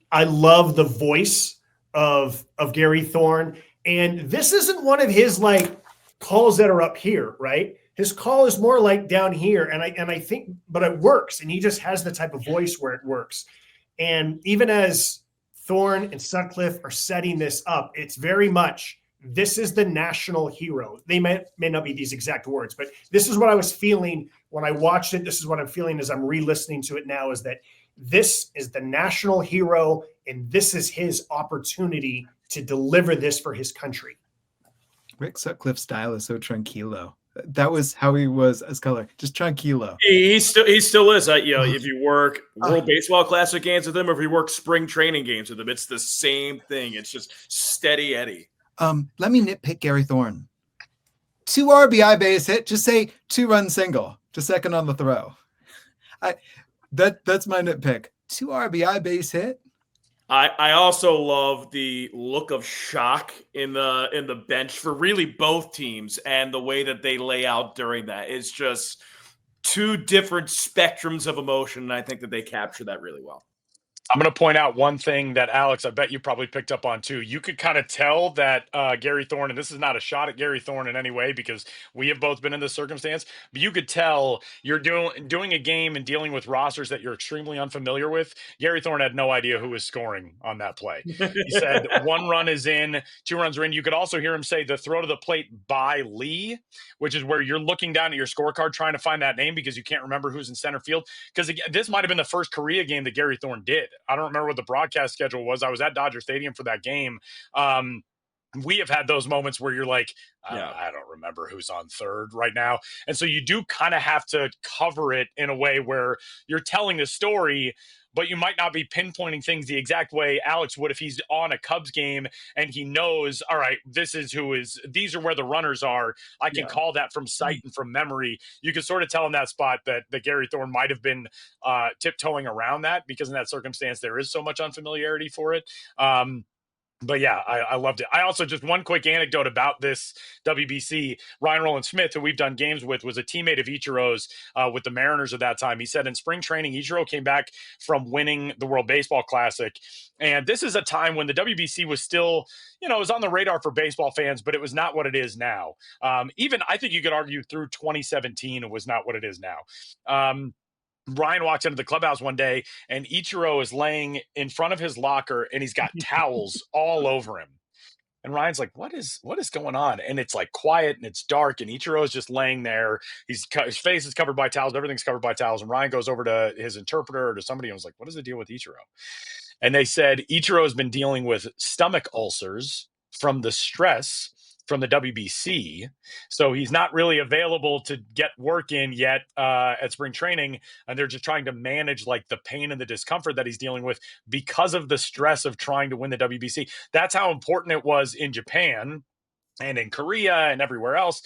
I love the voice of Gary Thorne. And this isn't one of his like calls that are up here, right? His call is more like down here, and I think, but it works, and he just has the type of voice where it works. And even as Thorne and Sutcliffe are setting this up, it's very much, this is the national hero. They may not be these exact words, but this is what I was feeling when I watched it. This is what I'm feeling as I'm re-listening to it now, is that this is the national hero, and this is his opportunity to deliver this for his country. Rick Sutcliffe's style is so tranquilo. That was how he was as color, just tranquilo. He still is. If you work World Baseball Classic games with him, or if you work spring training games with him, it's the same thing. It's just steady Eddie. Let me nitpick Gary Thorne. 2 RBI base hit. Just say 2-run single. Just second on the throw. That's my nitpick. 2 RBI base hit. I also love the look of shock in the bench for really both teams, and the way that they lay out during that. It's just 2 different spectrums of emotion, and I think that they capture that really well. I'm going to point out one thing that, Alex, I bet you probably picked up on too. You could kind of tell that Gary Thorne, and this is not a shot at Gary Thorne in any way, because we have both been in this circumstance, but you could tell you're doing a game and dealing with rosters that you're extremely unfamiliar with. Gary Thorne had no idea who was scoring on that play. He said 1 run is in, 2 runs are in. You could also hear him say the throw to the plate by Lee, which is where you're looking down at your scorecard trying to find that name because you can't remember who's in center field. Because this might have been the first Korea game that Gary Thorne did. I don't remember what the broadcast schedule was. I was at Dodger Stadium for that game. We have had those moments where you're like, I don't remember who's on third right now. And so you do kind of have to cover it in a way where you're telling the story, but you might not be pinpointing things the exact way Alex would if he's on a Cubs game and he knows, all right, these are where the runners are. I can call that from sight and from memory. You can sort of tell in that spot that Gary Thorne might have been tiptoeing around that, because in that circumstance, there is so much unfamiliarity for it. But yeah, I loved it. I also, just one quick anecdote about this WBC. Ryan Roland Smith, who we've done games with, was a teammate of Ichiro's with the Mariners at that time. He said in spring training, Ichiro came back from winning the World Baseball Classic. And this is a time when the WBC was still, it was on the radar for baseball fans, but it was not what it is now. Even, I think you could argue through 2017, it was not what it is now. Ryan walks into the clubhouse one day and Ichiro is laying in front of his locker and he's got towels all over him. And Ryan's like, what is going on? And it's like quiet and it's dark and Ichiro is just laying there. His face is covered by towels. Everything's covered by towels. And Ryan goes over to his interpreter or to somebody and was like, what is the deal with Ichiro? And they said Ichiro has been dealing with stomach ulcers from the stress from the WBC. So he's not really available to get work in yet at spring training. And they're just trying to manage like the pain and the discomfort that he's dealing with because of the stress of trying to win the WBC. That's how important it was in Japan and in Korea and everywhere else.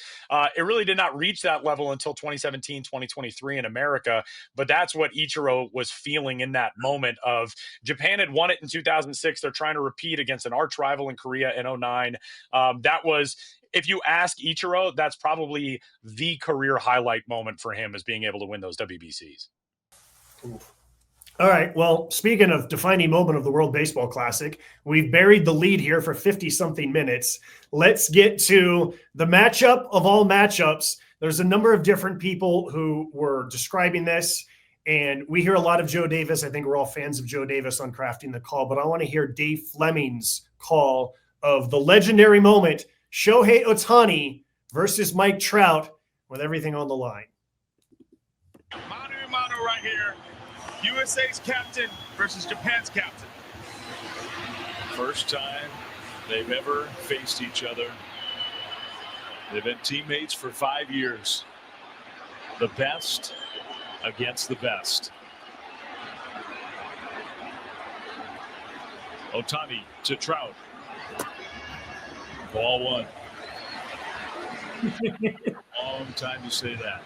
It really did not reach that level until 2017, 2023 in America. But that's what Ichiro was feeling in that moment of Japan had won it in 2006. They're trying to repeat against an arch rival in Korea in 2009. That was, if you ask Ichiro, that's probably the career highlight moment for him, is being able to win those WBCs. Oof. All right. Well, speaking of defining moment of the World Baseball Classic, we've buried the lead here for 50-something minutes. Let's get to the matchup of all matchups. There's a number of different people who were describing this, and we hear a lot of Joe Davis. I think we're all fans of Joe Davis on Crafting the Call, but I want to hear Dave Fleming's call of the legendary moment, Shohei Ohtani versus Mike Trout, with everything on the line. Manu right here. USA's captain versus Japan's captain. First time they've ever faced each other. They've been teammates for 5 years. The best against the best. Ohtani to Trout. Ball one. Long time to say that.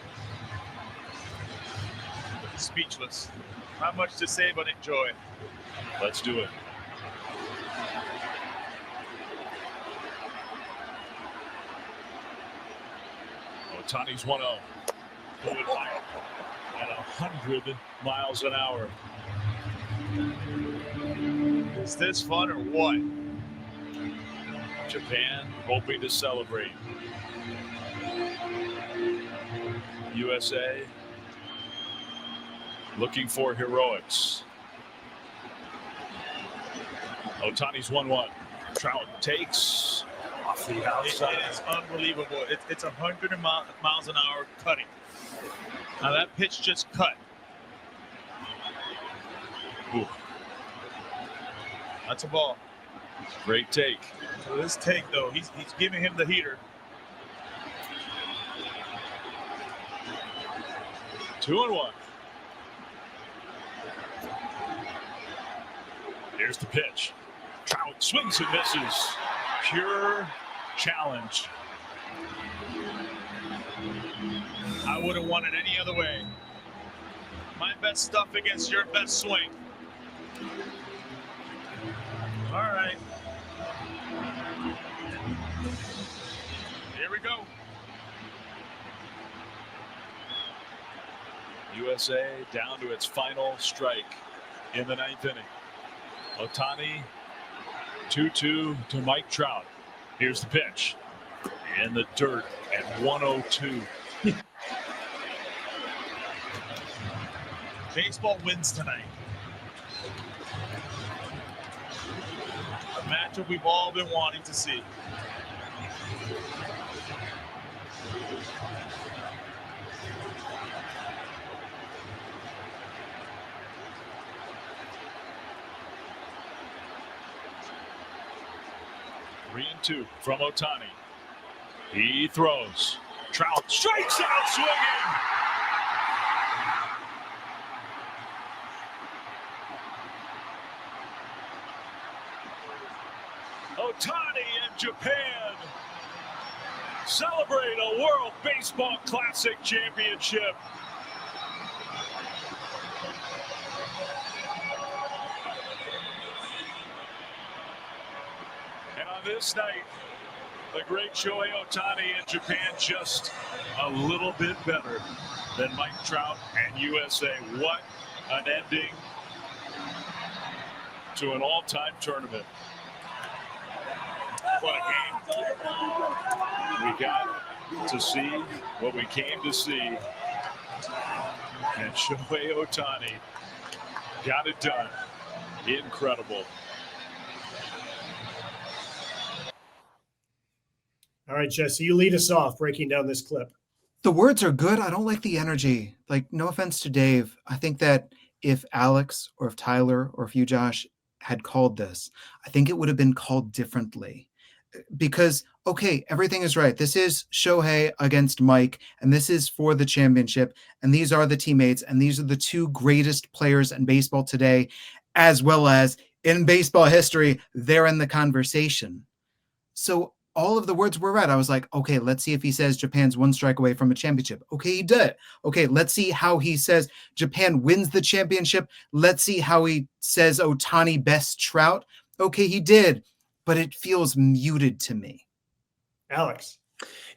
Speechless. Not much to say, but enjoy. Let's do it. Ohtani's 1-0. Moving by at 100 miles an hour. Is this fun or what? Japan hoping to celebrate. USA looking for heroics. Ohtani's 1-1. Trout takes off the outside. It is unbelievable. It's 100 miles an hour cutting. Now that pitch just cut. Ooh. That's a ball. Great take. So this take, though, he's giving him the heater. 2-1. Here's the pitch. Trout swings and misses. Pure challenge. I wouldn't want it any other way. My best stuff against your best swing. All right. Here we go. USA down to its final strike in the 9th inning. Ohtani 2-2 to Mike Trout. Here's the pitch. In the dirt at 102. Baseball wins tonight. A matchup we've all been wanting to see. Three and two from Ohtani. He throws. Trout strikes out swinging. Ohtani and Japan celebrate a World Baseball Classic championship. And on this night, the great Shohei Ohtani and Japan just a little bit better than Mike Trout and USA. What an ending to an all-time tournament. What a game. We got to see what we came to see. And Shohei Ohtani got it done. Incredible. All right, Jesse, you lead us off breaking down this clip. The words are good. I don't like the energy. Like, no offense to Dave. I think that if Alex or if Tyler or if you, Josh, had called this, I think it would have been called differently. Because, okay, everything is right. This is Shohei against Mike, and this is for the championship, and these are the teammates, and these are the two greatest players in baseball today, as well as in baseball history, they're in the conversation. So all of the words were right. I was like, okay, let's see if he says Japan's one strike away from a championship. Okay, he did. Okay, let's see how he says Japan wins the championship. Let's see how he says Ohtani best Trout. Okay, he did. But it feels muted to me. Alex.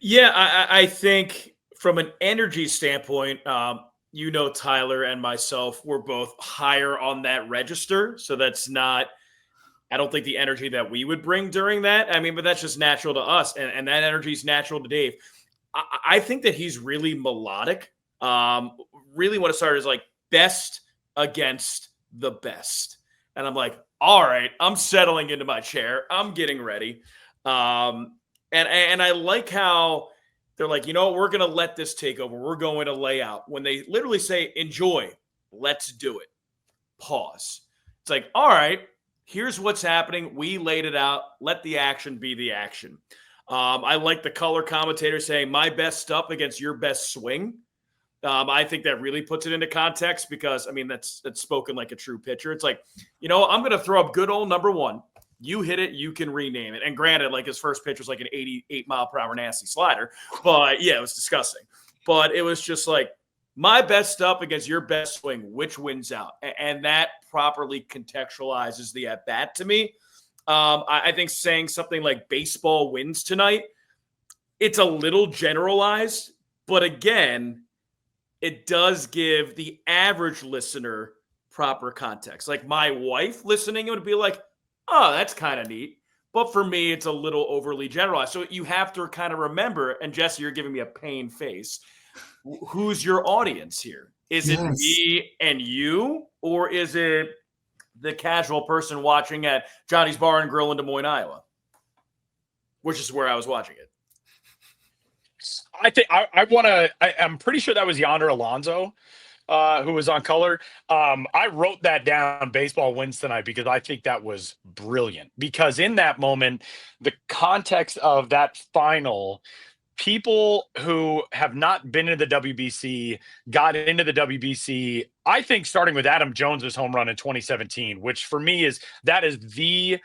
Yeah, I think from an energy standpoint, Tyler and myself, we're both higher on that register. So that's not, I don't think the energy that we would bring during that. I mean, but that's just natural to us. And that energy is natural to Dave. I think that he's really melodic. Really what it started is like best against the best. And I'm like, all right, I'm settling into my chair. I'm getting ready. And I like how they're like, we're going to let this take over. We're going to lay out. When they literally say, enjoy, let's do it. Pause. It's like, all right, here's what's happening. We laid it out. Let the action be the action. I like the color commentator saying my best stuff against your best swing. I think that really puts it into context because, that's spoken like a true pitcher. It's like, I'm going to throw up good old number one. You hit it, you can rename it. And granted, like his first pitch was like an 88 mile per hour nasty slider. But yeah, it was disgusting. But it was just like my best stuff against your best swing, which wins out. And that properly contextualizes the at-bat to me. I think saying something like baseball wins tonight, it's a little generalized. But again, it does give the average listener proper context. Like my wife listening, it would be like, oh, that's kind of neat. But for me, it's a little overly generalized. So you have to kind of remember, and Jesse, you're giving me a pain face. Who's your audience here? Is it me and you, or is it the casual person watching at Johnny's Bar and Grill in Des Moines, Iowa? Which is where I was watching it. I think I'm pretty sure that was Yonder Alonso who was on color. I wrote that down, baseball wins tonight, because I think that was brilliant. Because in that moment, the context of that final, people who have not been in the WBC got into the WBC, I think, starting with Adam Jones's home run in 2017, which for me is the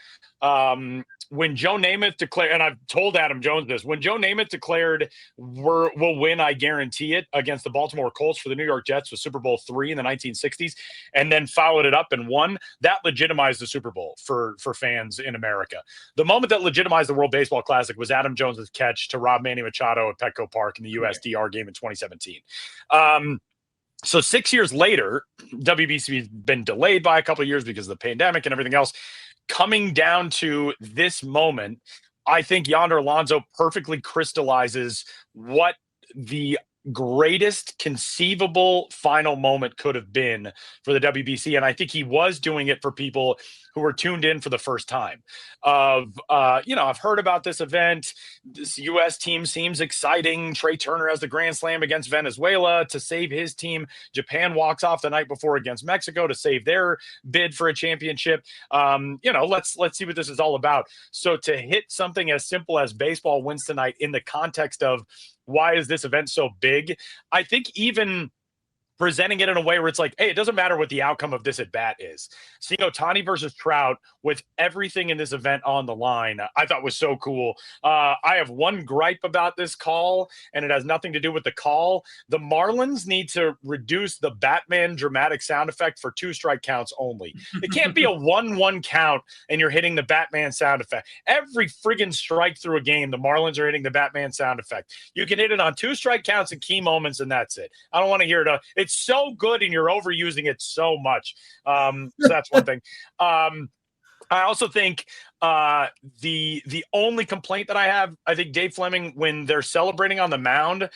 when Joe Namath declared, and I've told Adam Jones this, when Joe Namath declared we'll win, I guarantee it, against the Baltimore Colts for the New York Jets with Super Bowl III in the 1960s, and then followed it up and won, that legitimized the Super Bowl for fans in America. The moment that legitimized the World Baseball Classic was Adam Jones's catch to rob Manny Machado at Petco Park in the USDR game in 2017. So 6 years later, WBC has been delayed by a couple of years because of the pandemic and everything else. Coming down to this moment, I think Yonder Alonso perfectly crystallizes what the greatest conceivable final moment could have been for the WBC. And I think he was doing it for people who were tuned in for the first time I've heard about this event. This U.S. team seems exciting. Trey Turner has the grand slam against Venezuela to save his team. Japan walks off the night before against Mexico to save their bid for a championship. Let's see what this is all about. So to hit something as simple as baseball wins tonight in the context of why is this event so big, I think even presenting it in a way where it's like, hey, it doesn't matter what the outcome of this at bat is. Seeing Ohtani versus Trout with everything in this event on the line, I thought was so cool. I have one gripe about this call, and it has nothing to do with the call. The Marlins need to reduce the Batman dramatic sound effect for 2-strike counts only. It can't be a 1-1 count and you're hitting the Batman sound effect. Every friggin' strike through a game, the Marlins are hitting the Batman sound effect. You can hit it on 2-strike counts and key moments, and that's it. I don't want to hear it. It's so good, and you're overusing it so much. So that's one thing. I also think the only complaint that I have, I think Dave Fleming, when they're celebrating on the mound,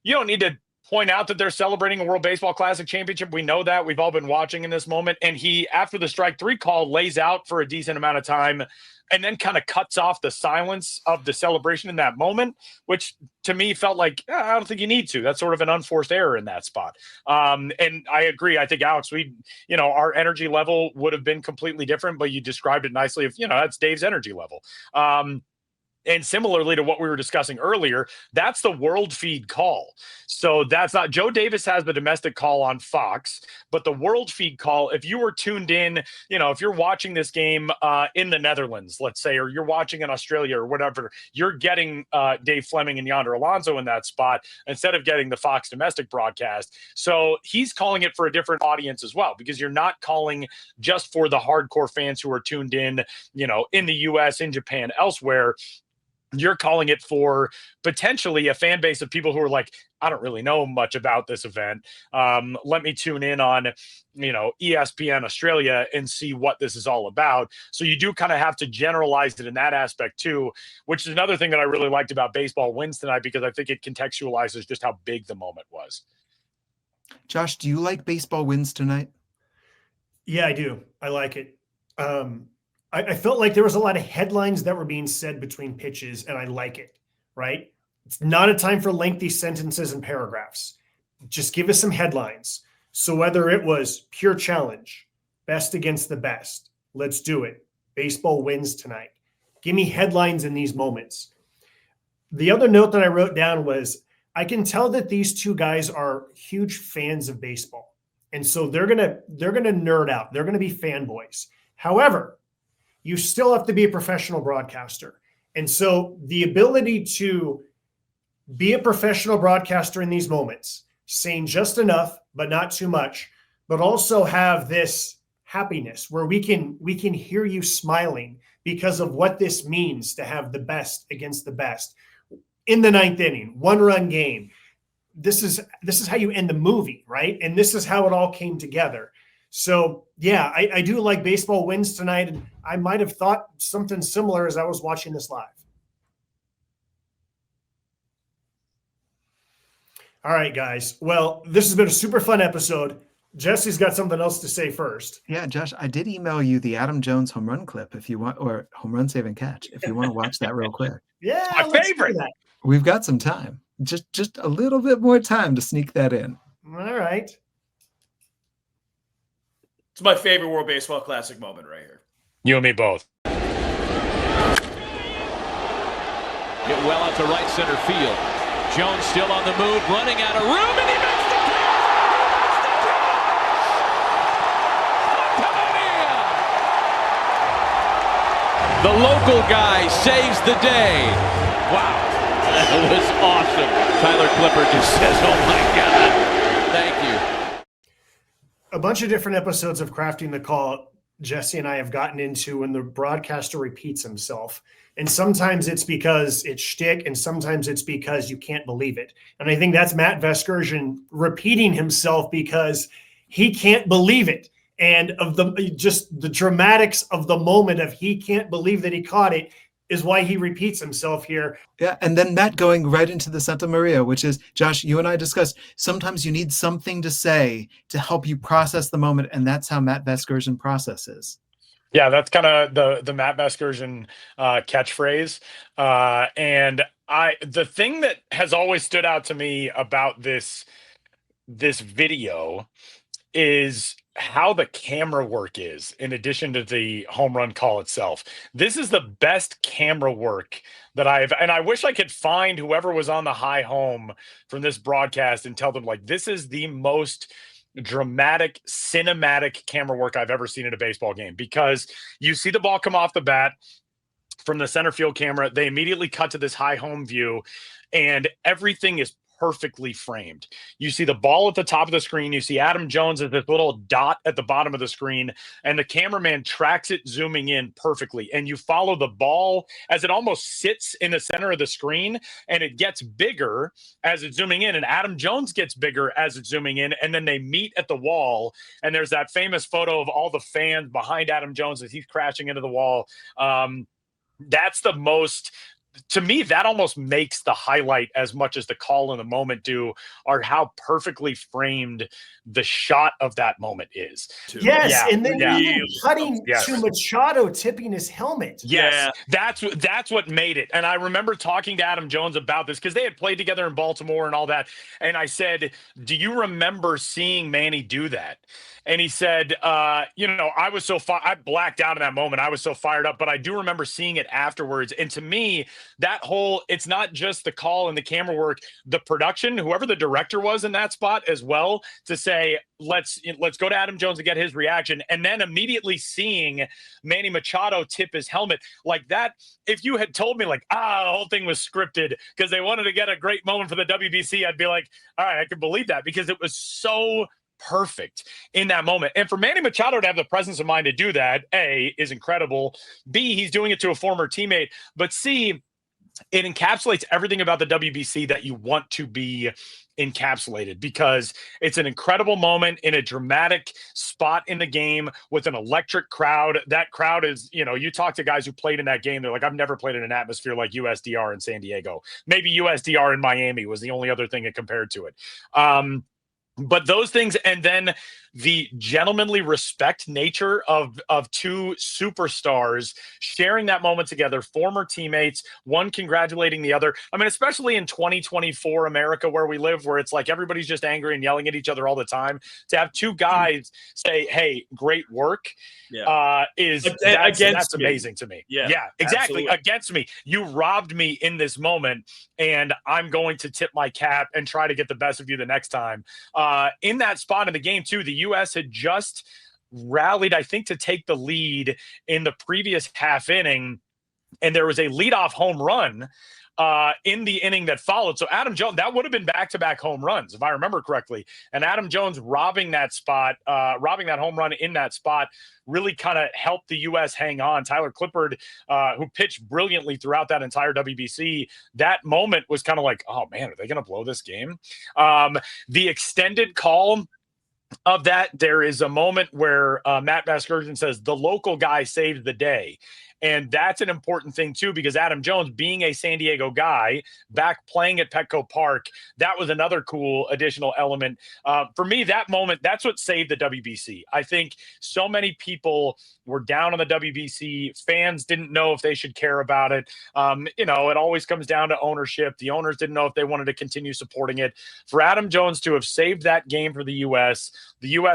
you don't need to point out that they're celebrating a World Baseball Classic championship. We know that. We've all been watching in this moment. And he, after the strike three call, lays out for a decent amount of time and then kind of cuts off the silence of the celebration in that moment, which to me felt like, I don't think you need to. That's sort of an unforced error in that spot. And I agree. I think, Alex, our energy level would have been completely different, but you described it nicely. That's Dave's energy level. And similarly to what we were discussing earlier, that's the world feed call. So that's not Joe Davis has the domestic call on Fox, but the world feed call, if you were tuned in, if you're watching this game in the Netherlands, let's say, or you're watching in Australia or whatever, you're getting Dave Fleming and Yonder Alonso in that spot instead of getting the Fox domestic broadcast. So he's calling it for a different audience as well, because you're not calling just for the hardcore fans who are tuned in, in the US, in Japan, elsewhere. You're calling it for potentially a fan base of people who are like, I don't really know much about this event. Let me tune in on, ESPN Australia and see what this is all about. So you do kind of have to generalize it in that aspect too, which is another thing that I really liked about Baseball Wins tonight, because I think it contextualizes just how big the moment was. Josh, do you like Baseball Wins tonight? Yeah, I do. I like it. I felt like there was a lot of headlines that were being said between pitches, and I like it, right? It's not a time for lengthy sentences and paragraphs. Just give us some headlines. So whether it was pure challenge, best against the best, let's do it. Baseball wins tonight. Give me headlines in these moments. The other note that I wrote down was, I can tell that these two guys are huge fans of baseball. And so they're gonna nerd out. They're gonna be fanboys. However, you still have to be a professional broadcaster. And so the ability to be a professional broadcaster in these moments, saying just enough, but not too much, but also have this happiness where we can hear you smiling because of what this means to have the best against the best in the ninth inning, 1-run game. This is how you end the movie, right? And this is how it all came together. So, yeah, I do like Baseball Wins tonight, and I might have thought something similar as I was watching this live. All right, guys. Well, this has been a super fun episode. Jesse's got something else to say first. Yeah, Josh, I did email you the Adam Jones home run clip if you want, or home run save and catch, if you want to watch that real quick. Yeah, my favorite. We've got some time. Just a little bit more time to sneak that in. All right. It's my favorite World Baseball Classic moment right here. You and me both. Hit well out to right center field. Jones still on the move, running out of room, and he makes the catch! The local guy saves the day. Wow, that was awesome. Tyler Clippard just says, oh my God, thank you. A bunch of different episodes of Crafting the Call, Jesse and I have gotten into when the broadcaster repeats himself. And sometimes it's because it's shtick, and sometimes it's because you can't believe it. And I think that's Matt Vasgersian repeating himself because he can't believe it. And of the dramatics of the moment of he can't believe that he caught it is why he repeats himself here. Yeah, and then Matt going right into the Santa Maria, which is, Josh, you and I discussed, sometimes you need something to say to help you process the moment, and that's how Matt Vasgersian processes. Yeah, that's kind of the Matt Vasgersian catchphrase. And the thing that has always stood out to me about this video is how the camera work is, in addition to the home run call itself. This is the best camera work that and I wish I could find whoever was on the high home from this broadcast and tell them, like, this is the most dramatic, cinematic camera work I've ever seen in a baseball game, because you see the ball come off the bat from the center field camera. They immediately cut to this high home view, and everything is perfectly framed. You see the ball at the top of the screen. You see Adam Jones as this little dot at the bottom of the screen, and the cameraman tracks it zooming in perfectly. And you follow the ball as it almost sits in the center of the screen, and it gets bigger as it's zooming in, and Adam Jones gets bigger as it's zooming in, and then they meet at the wall, and there's that famous photo of all the fans behind Adam Jones as he's crashing into the wall. That's the most to me, that almost makes the highlight as much as the call in the moment do, are how perfectly framed the shot of that moment is. Yes, Yeah, and then yeah. even cutting Yes. to Machado tipping his helmet. Yes, that's what made it. And I remember talking to Adam Jones about this because they had played together in Baltimore and all that. And I said, do you remember seeing Manny do that? And he said, I was I blacked out in that moment. I was so fired up, but I do remember seeing it afterwards. And to me, that whole, it's not just the call and the camera work, the production, whoever the director was in that spot as well, to say, let's go to Adam Jones and get his reaction. And then immediately seeing Manny Machado tip his helmet like that. If you had told me the whole thing was scripted because they wanted to get a great moment for the WBC, I'd be like, all right, I can believe that, because it was so perfect in that moment. And for Manny Machado to have the presence of mind to do that, A, is incredible. B, he's doing it to a former teammate. But C, it encapsulates everything about the WBC that you want to be encapsulated, because it's an incredible moment in a dramatic spot in the game with an electric crowd. That crowd is, you talk to guys who played in that game, they're like, I've never played in an atmosphere like USDR in San Diego. Maybe USDR in Miami was the only other thing it compared to it. But those things, and then the gentlemanly respect nature of two superstars sharing that moment together, former teammates, one congratulating the other. I mean, especially in 2024 America where we live, where it's like everybody's just angry and yelling at each other all the time, to have two guys say, hey, great work, that's amazing to me. Yeah, exactly. Absolutely. Against me. You robbed me in this moment, and I'm going to tip my cap and try to get the best of you the next time. In that spot in the game too, the U.S. had just rallied, I think, to take the lead in the previous half inning, and there was a leadoff home run in the inning that followed. So Adam Jones, that would have been back-to-back home runs, if I remember correctly. And Adam Jones robbing that home run in that spot really kind of helped the U.S. hang on. Tyler Clippard, who pitched brilliantly throughout that entire WBC, that moment was kind of like, oh man, are they going to blow this game? The extended call of that, there is a moment where Matt Vasgersian says the local guy saved the day. And that's an important thing too, because Adam Jones, being a San Diego guy, back playing at Petco Park, that was another cool additional element. For me, that moment, that's what saved the WBC. I think so many people were down on the WBC. Fans didn't know if they should care about it. It always comes down to ownership. The owners didn't know if they wanted to continue supporting it. For Adam Jones to have saved that game for the U.S.,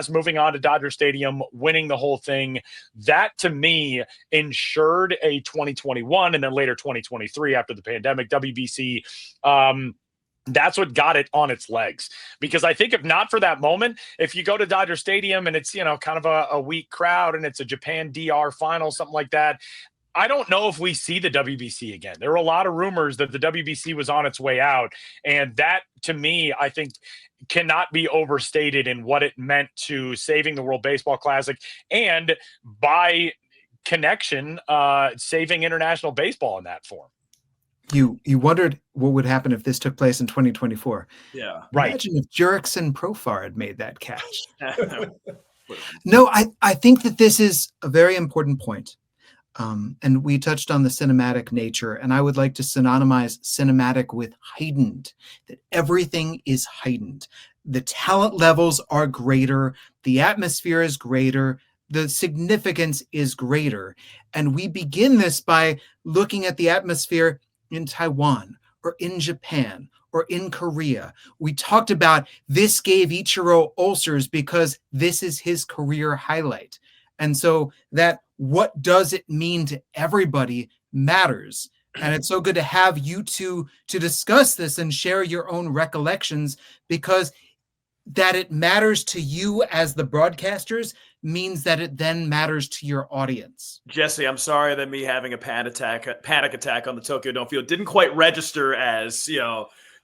moving on to Dodger Stadium, winning the whole thing, that to me ensured a 2021 and then later 2023 after the pandemic WBC. That's what got it on its legs, because I think if not for that moment, if you go to Dodger Stadium and it's, kind of a weak crowd and it's a Japan DR final, something like that, I don't know if we see the WBC again. There were a lot of rumors that the WBC was on its way out. And that, to me, I think cannot be overstated in what it meant to saving the World Baseball Classic, and by connection, saving international baseball in that form. You wondered what would happen if this took place in 2024. Yeah. Right. Imagine if Jurickson Profar had made that catch. No, I think that this is a very important point. And we touched on the cinematic nature, and I would like to synonymize cinematic with heightened, that everything is heightened. The talent levels are greater. The atmosphere is greater. The significance is greater. And we begin this by looking at the atmosphere in Taiwan or in Japan or in Korea. We talked about this gave Ichiro ulcers because this is his career highlight. And so that what does it mean to everybody matters. And it's so good to have you two to discuss this and share your own recollections, because that it matters to you as the broadcasters means that it then matters to your audience. Jesse, I'm sorry that me having a panic attack on the Tokyo Dome field didn't quite register as,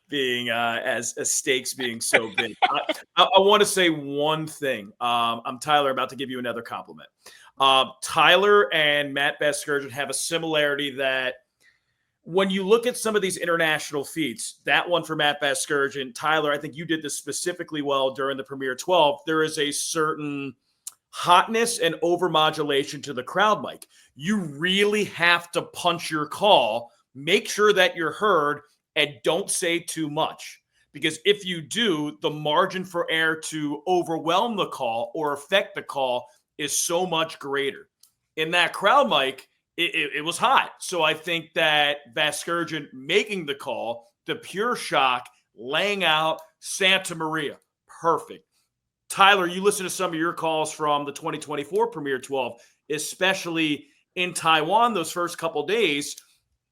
being as stakes being so big. I want to say one thing. I'm Tyler, about to give you another compliment. Tyler and Matt Vasgersian have a similarity that when you look at some of these international feats, that one for Matt Vasgersian, Tyler, I think you did this specifically well during the Premier 12. There is a certain hotness and overmodulation to the crowd mic. You really have to punch your call make sure that you're heard and don't say too much. Because if you do, the margin for error to overwhelm the call or affect the call is so much greater. In that crowd mic, it was hot. So I think that Vasgersian making the call, the pure shock, laying out Santa Maria, perfect. Tyler, you listen to some of your calls from the 2024 Premier 12, especially in Taiwan those first couple days.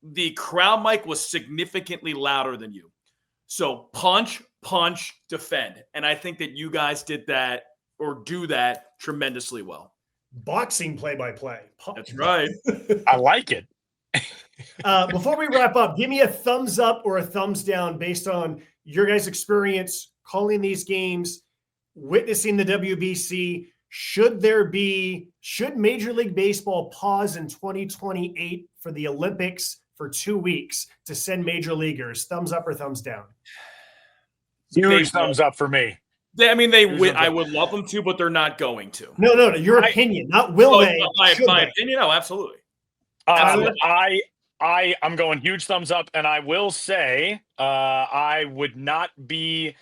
The crowd mic was significantly louder than you. So punch, defend. And I think that you guys did that or do that tremendously well. Boxing play-by-play. That's right. I like it. Before we wrap up, give me a thumbs up or a thumbs down based on your guys' experience calling these games, witnessing the WBC. Should Major League Baseball pause in 2028 for the Olympics for 2 weeks to send major leaguers? Thumbs up or thumbs down? Huge thumbs up for me. I mean, they would. I would love them to, but they're not going to. No. Your opinion, not will they? My opinion, no, absolutely. I'm going huge thumbs up, and I will say I would not be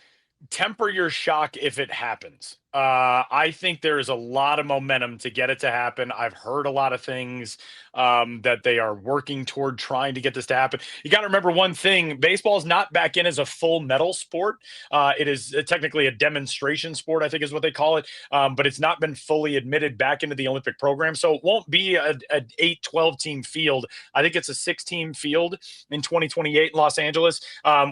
temper your shock if it happens. I think there is a lot of momentum to get it to happen. I've heard a lot of things that they are working toward trying to get this to happen. You got to remember one thing: baseball is not back in as a full medal sport. It is technically a demonstration sport, I think is what they call it. But it's not been fully admitted back into the Olympic program. So it won't be an 8-12 team field. I think it's a 6-team field in 2028 in Los Angeles,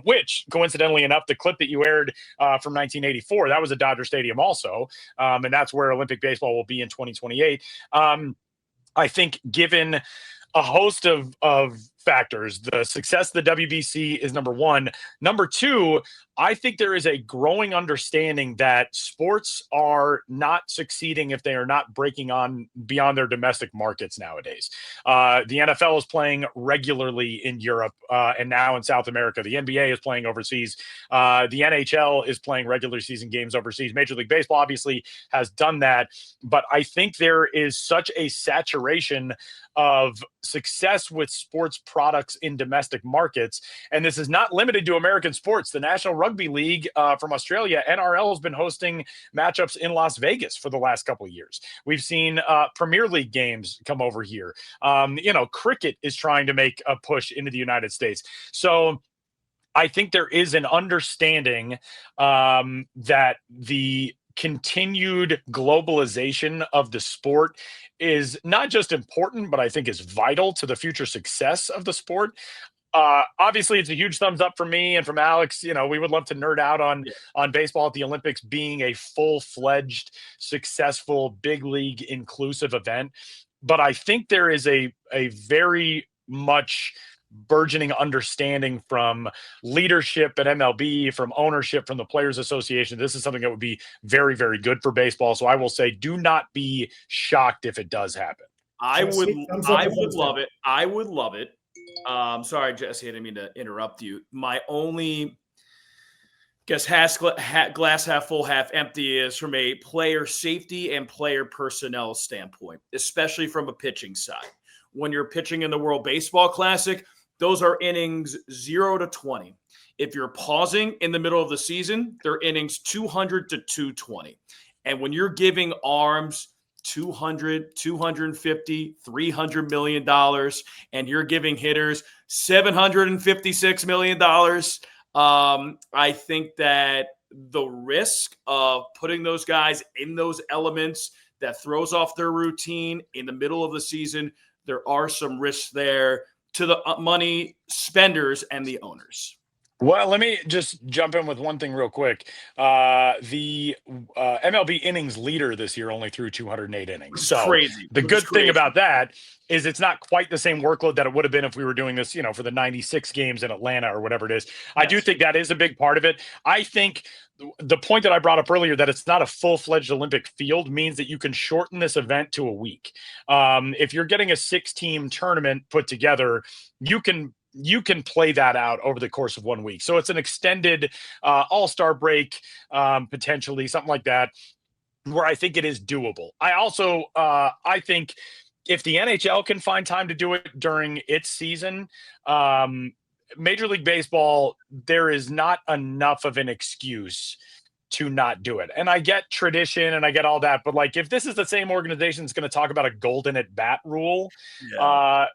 which coincidentally enough, the clip that you aired from 1984, that was at Dodger Stadium also. And that's where Olympic baseball will be in 2028. I think given a host of factors, the success of the WBC is number one. Number two, I think there is a growing understanding that sports are not succeeding if they are not breaking on beyond their domestic markets nowadays. The NFL is playing regularly in Europe and now in South America. The NBA is playing overseas. The NHL is playing regular season games overseas. Major League Baseball obviously has done that. But I think there is such a saturation of success with sports products in domestic markets. And this is not limited to American sports. The National Rugby League from Australia, NRL, has been hosting matchups in Las Vegas for the last couple of years. We've seen Premier League games come over here. Cricket is trying to make a push into the United States. So I think there is an understanding that the continued globalization of the sport is not just important, but I think is vital to the future success of the sport. Obviously, it's a huge thumbs up from me and from Alex. We would love to nerd out on baseball at the Olympics being a full-fledged, successful, big league inclusive event. But I think there is a very much burgeoning understanding from leadership at MLB, from ownership, from the Players Association. This is something that would be very, very good for baseball. So I will say, do not be shocked if it does happen. I would love it. I would love it. Sorry, Jesse, I didn't mean to interrupt you. My only glass half full, half empty is from a player safety and player personnel standpoint, especially from a pitching side. When you're pitching in the World Baseball Classic, those are innings 0 to 20. If you're pausing in the middle of the season, they're innings 200 to 220. And when you're giving arms $200, $250, $300 million, and you're giving hitters $756 million, I think that the risk of putting those guys in those elements that throws off their routine in the middle of the season, there are some risks there to the money spenders and the owners. Well, let me just jump in with one thing real quick. The MLB innings leader this year only threw 208 innings. So crazy. The good thing about that is it's not quite the same workload that it would have been if we were doing this, for the 96 games in Atlanta or whatever it is. Yes. I do think that is a big part of it. I think the point that I brought up earlier, that it's not a full-fledged Olympic field, means that you can shorten this event to a week. If you're getting a 6-team tournament put together, you can play that out over the course of 1 week. So it's an extended all-star break, potentially, something like that, where I think it is doable. I also, I think if the NHL can find time to do it during its season, Major League Baseball, there is not enough of an excuse to not do it. And I get tradition and I get all that, but like, if this is the same organization that's going to talk about a golden at bat rule,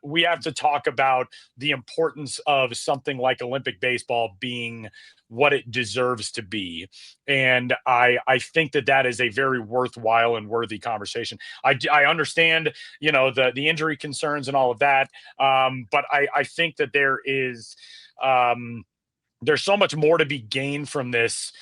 we have to talk about the importance of something like Olympic baseball being what it deserves to be. And I think that is a very worthwhile and worthy conversation. I understand, the injury concerns and all of that. But I think that there's so much more to be gained from this.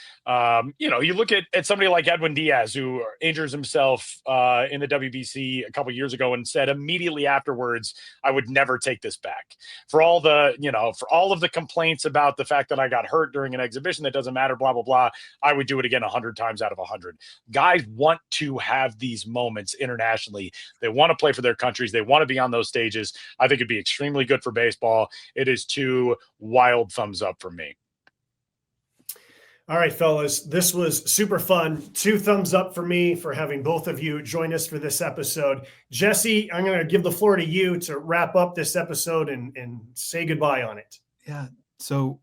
You look at somebody like Edwin Diaz, who injures himself in the WBC a couple years ago and said immediately afterwards, I would never take this back. For all of the complaints about the fact that I got hurt during an exhibition, that doesn't matter, blah, blah, blah, I would do it again 100 times out of 100. Guys want to have these moments internationally. They want to play for their countries. They want to be on those stages. I think it'd be extremely good for baseball. It is 2 wild thumbs up for me. All right, fellas, this was super fun. 2 thumbs up for me for having both of you join us for this episode. Jesse, I'm going to give the floor to you to wrap up this episode and say goodbye on it. Yeah, so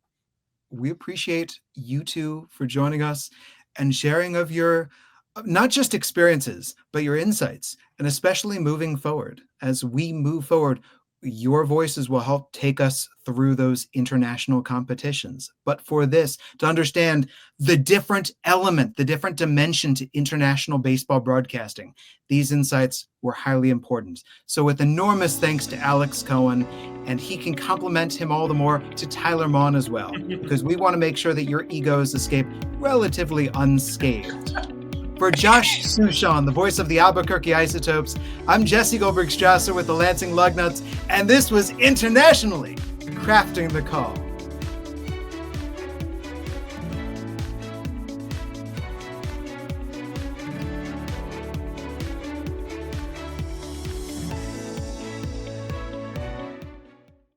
we appreciate you 2 for joining us and sharing of your, not just experiences, but your insights, and especially moving forward. As we move forward, your voices will help take us through those international competitions. But for this, to understand the different element, the different dimension to international baseball broadcasting, these insights were highly important. So with enormous thanks to Alex Cohen, and he can compliment him all the more to Tyler Maun as well, because we want to make sure that your egos escape relatively unscathed. For Josh Suchon, the voice of the Albuquerque Isotopes, I'm Jesse Goldberg-Strassler with the Lansing Lugnuts, and this was Internationally Crafting the Call.